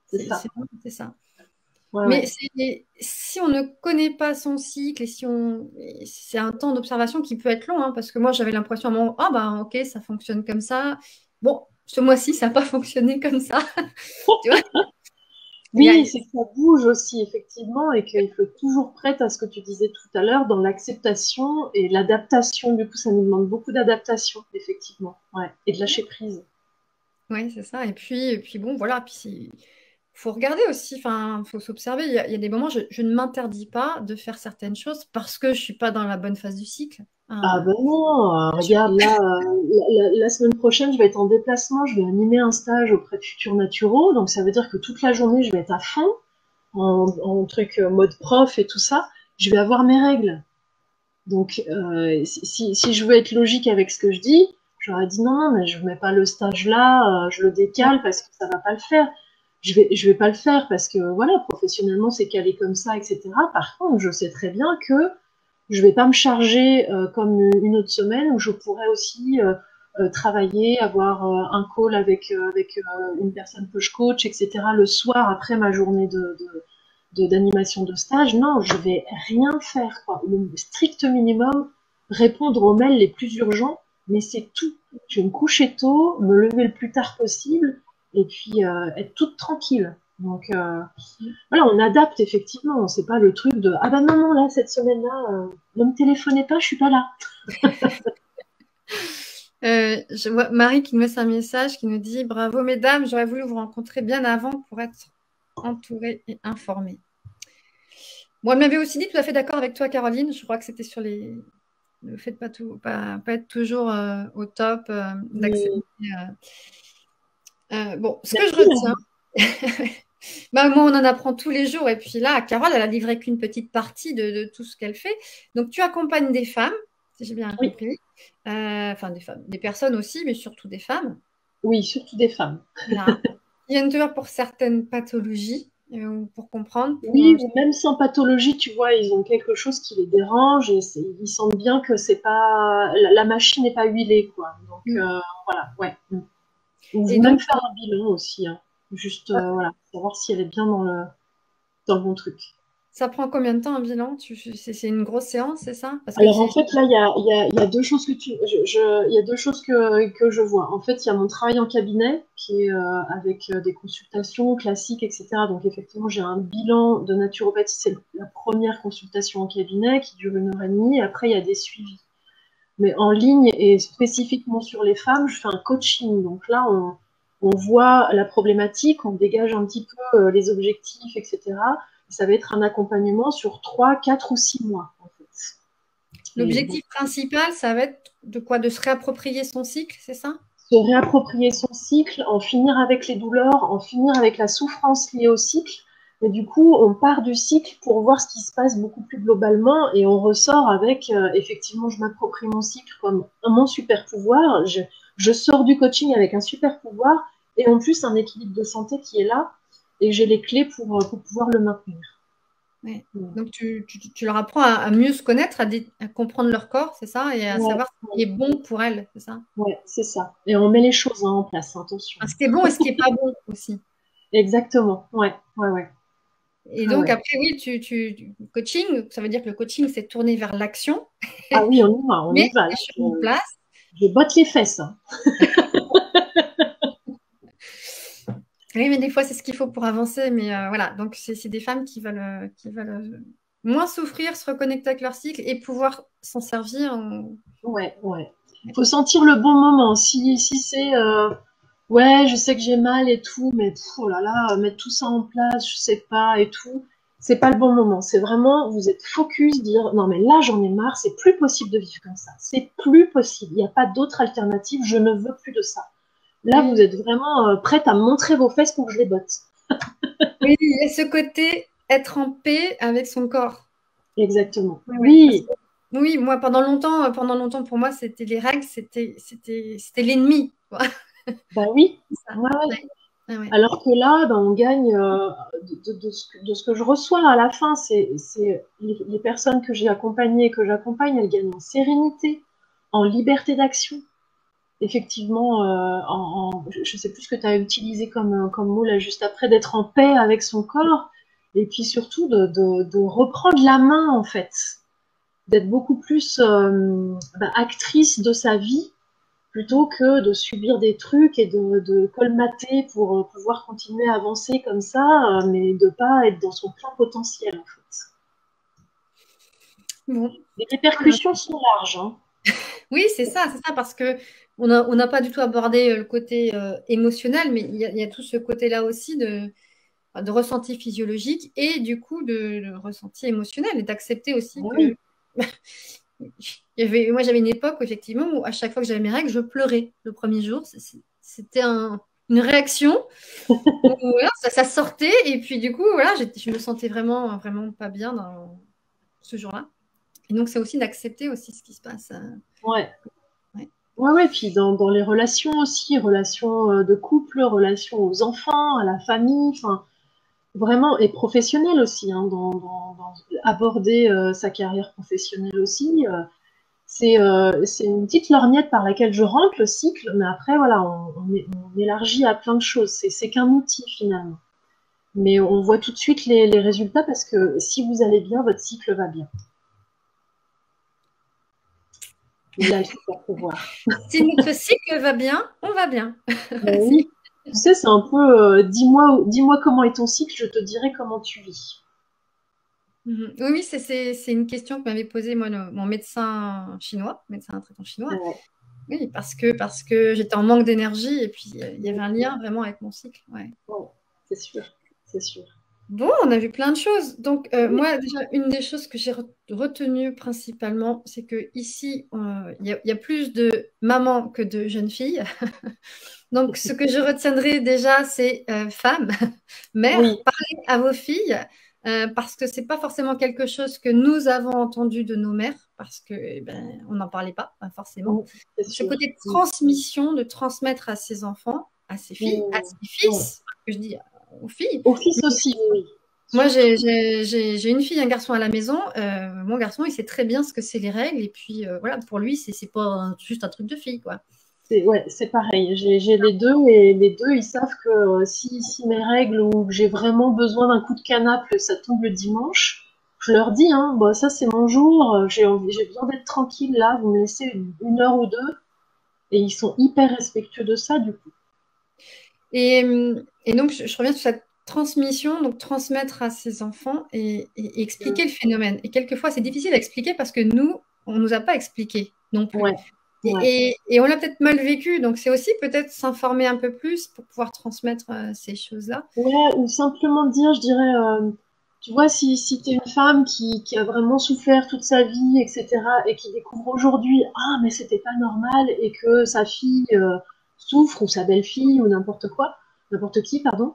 c'est C'est ça. c'est- c'est ça. Ouais, Mais ouais. si on ne connaît pas son cycle et c'est un temps d'observation qui peut être long, hein, parce que moi j'avais l'impression à un moment, ah bah ok, ça fonctionne comme ça. Bon, ce mois-ci, ça n'a pas fonctionné comme ça. Tu vois, il y a- Oui, c'est que ça bouge aussi, effectivement, et qu'il faut être toujours prête à ce que tu disais tout à l'heure, dans l'acceptation et l'adaptation. Du coup, ça nous demande beaucoup d'adaptation, effectivement. Ouais. Et de lâcher prise. ouais, c'est ça. Et puis bon, voilà. Puis faut regarder aussi, enfin, faut s'observer. Il y a des moments, je ne m'interdis pas de faire certaines choses parce que je suis pas dans la bonne phase du cycle. Ah ben non, regarde là, la semaine prochaine, je vais être en déplacement, je vais animer un stage auprès de futurs naturaux, donc ça veut dire que toute la journée, je vais être à fond en truc mode prof et tout ça. Je vais avoir mes règles. Donc, si je veux être logique avec ce que je dis, j'aurais dit non, non, mais je mets pas le stage là, je le décale parce que ça va pas le faire. Je vais pas le faire parce que voilà, professionnellement, c'est calé comme ça, etc. Par contre, je sais très bien que je vais pas me charger comme une autre semaine où je pourrais aussi travailler, avoir un call avec une personne que je coach, etc. le soir après ma journée d'animation de stage. Non, je vais rien faire, quoi. Le strict minimum, répondre aux mails les plus urgents, mais c'est tout. Je vais me coucher tôt, me lever le plus tard possible, et puis être toute tranquille. Donc voilà, on adapte effectivement. C'est pas le truc de ah bah non non là cette semaine-là, ne me téléphonez pas, je suis pas là. Je vois Marie qui nous laisse un message qui nous dit: Bravo mesdames, j'aurais voulu vous rencontrer bien avant pour être entourée et informée. Bon, elle m'avait aussi dit, tout à fait d'accord avec toi, Caroline. Je crois que c'était sur le fait de pas être toujours au top, d'accepter. Bon, ce que je Merci, retiens, Marie. bah, moi, on en apprend tous les jours. Et puis là, Carole, elle a livré qu'une petite partie de tout ce qu'elle fait. Donc, tu accompagnes des femmes, si j'ai bien Oui, compris. Enfin, des femmes, des personnes aussi, mais surtout des femmes. oui, surtout des femmes. Là, qui viennent te voir pour certaines pathologies, ou pour comprendre, pour Oui, ou même sans pathologie, tu vois, ils ont quelque chose qui les dérange et ils sentent bien que c'est pas la machine n'est pas huilée, quoi. Donc voilà, ouais. Ou et même donc, faire un bilan aussi, hein. Juste voilà, savoir si elle est bien dans le bon truc. ça prend combien de temps un bilan? C'est une grosse séance, c'est ça? Parce que Alors en fait là il y a deux choses il y a deux choses que je vois. En fait il y a mon travail en cabinet qui est avec des consultations classiques, etc. Donc effectivement j'ai un bilan de naturopathie, c'est la première consultation en cabinet qui dure 1 heure et demie. Après il y a des suivis. Mais en ligne et spécifiquement sur les femmes, je fais un coaching. Donc là on voit la problématique, on dégage un petit peu les objectifs, etc. Ça va être un accompagnement sur 3, 4 ou 6 mois en fait. Et bon, l'objectif principal, ça va être de quoi? De se réapproprier son cycle, c'est ça? se réapproprier son cycle, en finir avec les douleurs, en finir avec la souffrance liée au cycle. Et du coup, on part du cycle pour voir ce qui se passe beaucoup plus globalement et on ressort avec, effectivement, je m'approprie mon cycle comme mon super pouvoir. Je sors du coaching avec un super pouvoir et en plus un équilibre de santé qui est là et j'ai les clés pour pouvoir le maintenir. Ouais. Ouais, Donc, tu leur apprends à mieux se connaître, à comprendre leur corps, c'est ça? Et à ouais, savoir ce qui est bon pour elles, c'est ça? ouais, c'est ça. Et on met les choses en place, attention. Enfin, ce qui est bon et ce qui est pas bon aussi. Exactement, ouais, ouais, ouais. Et Ah donc, ouais. après, oui, coaching, ça veut dire que le coaching, c'est tourné vers l'action, Ah oui, on y va, on mais y va. Là, les choses en place. je botte les fesses, hein. Oui, mais des fois, c'est ce qu'il faut pour avancer. Mais voilà, donc c'est des femmes qui veulent moins souffrir, se reconnecter avec leur cycle et pouvoir s'en servir. Ouais, ouais. Faut sentir le bon moment. Si c'est ouais, je sais que j'ai mal et tout, mais oh là là, mettre tout ça en place, je sais pas et tout, c'est pas le bon moment. C'est vraiment, vous êtes focus, dire non mais là j'en ai marre, c'est plus possible de vivre comme ça. C'est plus possible. Il n'y a pas d'autre alternative. Je ne veux plus de ça. Là, vous Oui, êtes vraiment prête à me montrer vos fesses pour que je les botte. oui, il y a ce côté être en paix avec son corps. Exactement. Oui, oui, parce Oui, que oui, moi, pendant longtemps, pour moi, c'était les règles, c'était l'ennemi, quoi. bah oui. C'est ça. Ouais, ouais. Ouais. Ah ouais. Alors que là, ben, on gagne de ce que je reçois à la fin. C'est les personnes que j'ai accompagnées et que j'accompagne, elles gagnent en sérénité, en liberté d'action. Effectivement, je sais plus ce que tu as utilisé comme mot là juste après, d'être en paix avec son corps et puis surtout de reprendre la main en fait, d'être beaucoup plus actrice de sa vie plutôt que de subir des trucs et de colmater pour pouvoir continuer à avancer comme ça, mais de pas être dans son plein potentiel en fait. Bon. Les répercussions sont larges, hein. Oui, c'est ça, parce que on n'a pas du tout abordé le côté émotionnel, mais il y a tout ce côté-là aussi de ressenti physiologique et du coup de ressenti émotionnel et d'accepter aussi Oui, que moi j'avais une époque effectivement où à chaque fois que j'avais mes règles, je pleurais le premier jour. C'était une réaction où voilà, ça sortait et puis du coup voilà, je me sentais vraiment, vraiment pas bien dans ce jour-là. Et donc c'est aussi d'accepter aussi ce qui se passe. ouais. Ouais. Ouais, ouais, puis dans les relations aussi, relations de couple, relations aux enfants, à la famille, enfin, vraiment, et professionnelles aussi, hein, aborder sa carrière professionnelle aussi. C'est une petite lorgnette par laquelle je rentre le cycle, mais après, voilà, on élargit à plein de choses. C'est qu'un outil finalement. Mais on voit tout de suite les résultats parce que si vous allez bien, votre cycle va bien. Il a le super pouvoir. Si notre cycle va bien, on va bien. Ben oui, tu sais, c'est un peu dis-moi comment est ton cycle, je te dirai comment tu vis. Mhm. Oui, oui, c'est une question que m'avait posée moi, mon médecin chinois, médecin traitant chinois. Ouais, Oui, parce que j'étais en manque d'énergie et puis il y avait ouais, un lien vraiment avec mon cycle. Ouais. ouais, c'est sûr, c'est sûr. Bon, on a vu plein de choses. Donc, Oui, moi, déjà, une des choses que j'ai retenues principalement, c'est que ici, il y a plus de mamans que de jeunes filles. Donc, ce que je retiendrai déjà, c'est femmes, mères, oui, parlez à vos filles, parce que c'est pas forcément quelque chose que nous avons entendu de nos mères, parce que eh ben, on n'en parlait pas, forcément. oui, c'est Ce sûr. côté de Oui, transmission, de transmettre à ses enfants, à ses filles, à ses ouais. fils, que je dis aux filles. Au fils aussi, oui, oui. Moi, Surtout. j'ai une fille et un garçon à la maison. Mon garçon, il sait très bien ce que c'est les règles. Et puis, voilà, pour lui, c'est pas juste un truc de fille, quoi. Ouais, c'est pareil. J'ai les deux et les deux, ils savent que si mes règles ou que j'ai vraiment besoin d'un coup de canapé, ça tombe le dimanche, je leur dis, hein, bah, ça c'est mon jour, j'ai besoin d'être tranquille là, vous me laissez une heure ou deux. Et ils sont hyper respectueux de ça, du coup. Et donc, je reviens sur cette transmission, donc transmettre à ses enfants et expliquer le phénomène. Et quelquefois, c'est difficile à expliquer parce que nous, on ne nous a pas expliqué non plus. Ouais, ouais. Et on l'a peut-être mal vécu. Donc, c'est aussi peut-être s'informer un peu plus pour pouvoir transmettre ces choses-là. Ouais, ou simplement dire, je dirais, tu vois, si t'es une femme qui a vraiment souffert toute sa vie, etc., et qui découvre aujourd'hui, ah, mais c'était pas normal, et que sa fille souffre, ou sa belle-fille, ou n'importe quoi, n'importe qui, pardon,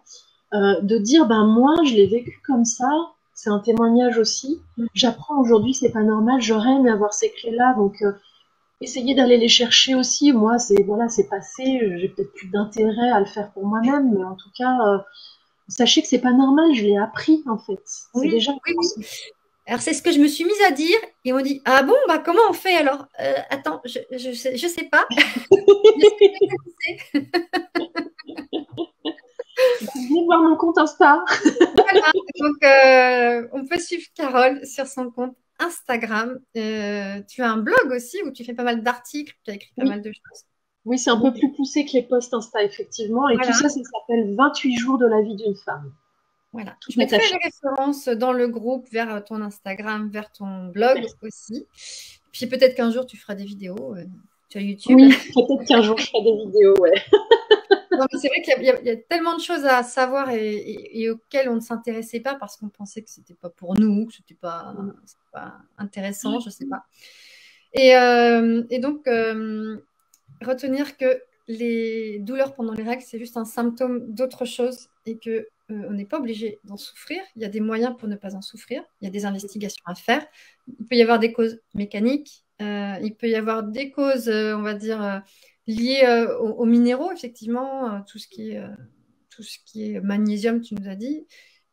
de dire, ben moi, je l'ai vécu comme ça, c'est un témoignage aussi, j'apprends aujourd'hui, c'est pas normal, j'aurais aimé avoir ces clés-là, donc essayer d'aller les chercher aussi. Moi, c'est voilà, c'est passé. J'ai peut-être plus d'intérêt à le faire pour moi-même, mais en tout cas, sachez que c'est pas normal. Je l'ai appris en fait. C'est Oui, déjà oui, oui. commencé. Alors, c'est ce que je me suis mise à dire. Et on dit, ah bon, bah comment on fait alors? Attends, je sais pas. Venez voir mon compte Insta. Voilà, donc on peut suivre Carole sur son compte Instagram. Tu as un blog aussi où tu fais pas mal d'articles, tu as écrit pas Oui, mal de choses. oui, c'est un peu plus poussé que les posts Insta effectivement. Et tout Voilà, ça, ça s'appelle 28 jours de la vie d'une femme. voilà. Tout Je mettrai attaché. les références dans le groupe vers ton Instagram, vers ton blog Merci. aussi. Puis peut-être qu'un jour tu feras des vidéos sur YouTube. Oui, peut-être qu'un jour je ferai des vidéos. Ouais. Non, mais c'est vrai qu'il y a tellement de choses à savoir et auxquelles on ne s'intéressait pas parce qu'on pensait que c'était pas pour nous, que c'était pas intéressant, je sais pas. Et donc, retenir que les douleurs pendant les règles, c'est juste un symptôme d'autre chose et que on n'est pas obligé d'en souffrir. Il y a des moyens pour ne pas en souffrir. Il y a des investigations à faire. Il peut y avoir des causes mécaniques. Il peut y avoir des causes, on va dire, liées aux minéraux, effectivement, tout ce qui est magnésium, tu nous as dit.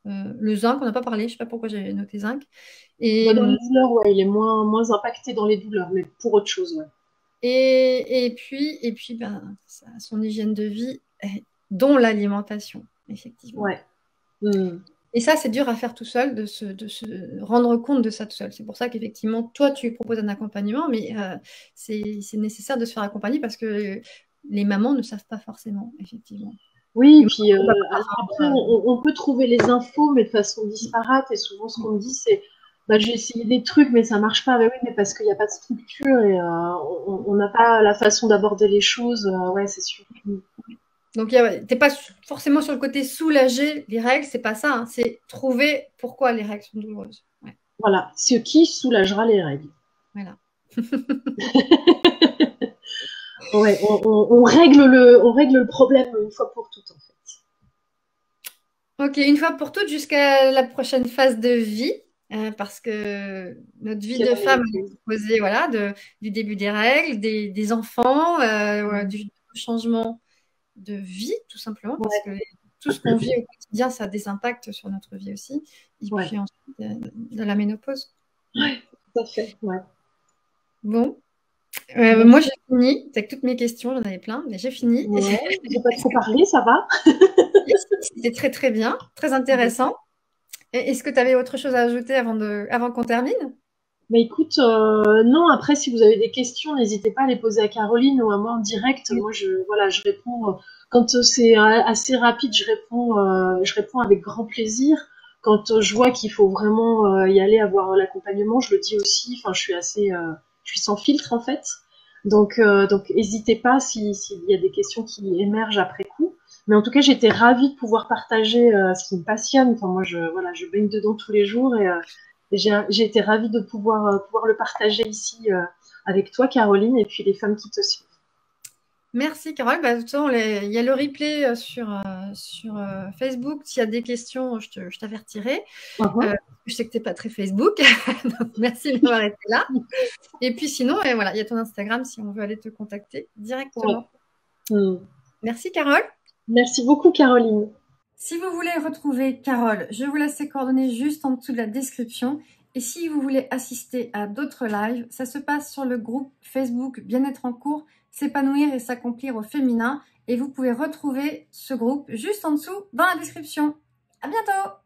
Le zinc, on n'a pas parlé. Je ne sais pas pourquoi j'ai noté zinc. Bah, Et, dans les douleurs, ouais, il est moins impacté dans les douleurs, mais pour autre chose, ouais. et puis ben, son hygiène de vie, dont l'alimentation, effectivement. Ouais. Hmm. Et ça, c'est dur à faire tout seul, de se rendre compte de ça tout seul. C'est pour ça qu'effectivement, toi, tu proposes un accompagnement, mais c'est nécessaire de se faire accompagner parce que les mamans ne savent pas forcément, effectivement. Oui, Et moi, puis on va alors après, pas- on peut trouver les infos, mais de façon disparate. Et souvent, ce qu'on me dit, c'est bah, j'ai essayé des trucs, mais ça marche pas. Mais oui, mais parce qu'il n'y a pas de structure et on n'a pas la façon d'aborder les choses. Ouais, c'est sûr. Donc, t'es pas forcément sur le côté soulager les règles, c'est pas ça, hein, c'est trouver pourquoi les règles sont douloureuses. Ouais, Voilà, ce qui soulagera les règles. voilà. Ouais, on règle le problème une fois pour toutes, en fait. Ok, une fois pour toutes jusqu'à la prochaine phase de vie, parce que notre vie Qui est de la femme elle est ménopause. composée, voilà, du début des règles, des enfants, voilà, du changement de vie, tout simplement, parce Ouais, que tout ce qu'on vit au quotidien, ça a des impacts sur notre vie aussi. Et ouais, puis ensuite, de la ménopause. Ouais. tout à fait, ouais. Bon, moi Merci. j'ai fini avec toutes mes questions, j'en avais plein, mais j'ai fini. Ouais, j'ai pas Est-ce trop que parlé, ça va? c'était très très bien, très intéressant. Est-ce que tu avais autre chose à ajouter avant qu'on termine? Bah écoute, non, après, si vous avez des questions, n'hésitez pas à les poser à Caroline ou à moi en direct. Moi, voilà, je réponds, quand c'est assez rapide, je réponds avec grand plaisir. Quand je vois qu'il faut vraiment y aller, avoir l'accompagnement, je le dis aussi. Enfin, je suis sans filtre en fait. Donc, n'hésitez pas s'il y a des questions qui émergent après coup. Mais en tout cas, j'étais ravie de pouvoir partager ce qui me passionne. Enfin, moi, voilà, je baigne dedans tous les jours et j'ai été ravie de pouvoir le partager ici avec toi, Caroline, et puis les femmes qui te suivent. Merci Carole. Bah, de toute façon, il y a le replay sur Facebook. S'il y a des questions, je t'avertirai. Mhm. Je sais que tu n'es pas très Facebook. Donc, merci d'avoir été là. Et puis sinon, voilà, il y a ton Instagram si on veut aller te contacter Ouais. directement. Mm. Merci Carole. Merci beaucoup, Caroline. Si vous voulez retrouver Carole, je vous laisse ses coordonnées juste en dessous de la description. Et si vous voulez assister à d'autres lives, ça se passe sur le groupe Facebook Bien-être en cours, s'épanouir et s'accomplir au féminin. Et vous pouvez retrouver ce groupe juste en dessous dans la description. À bientôt!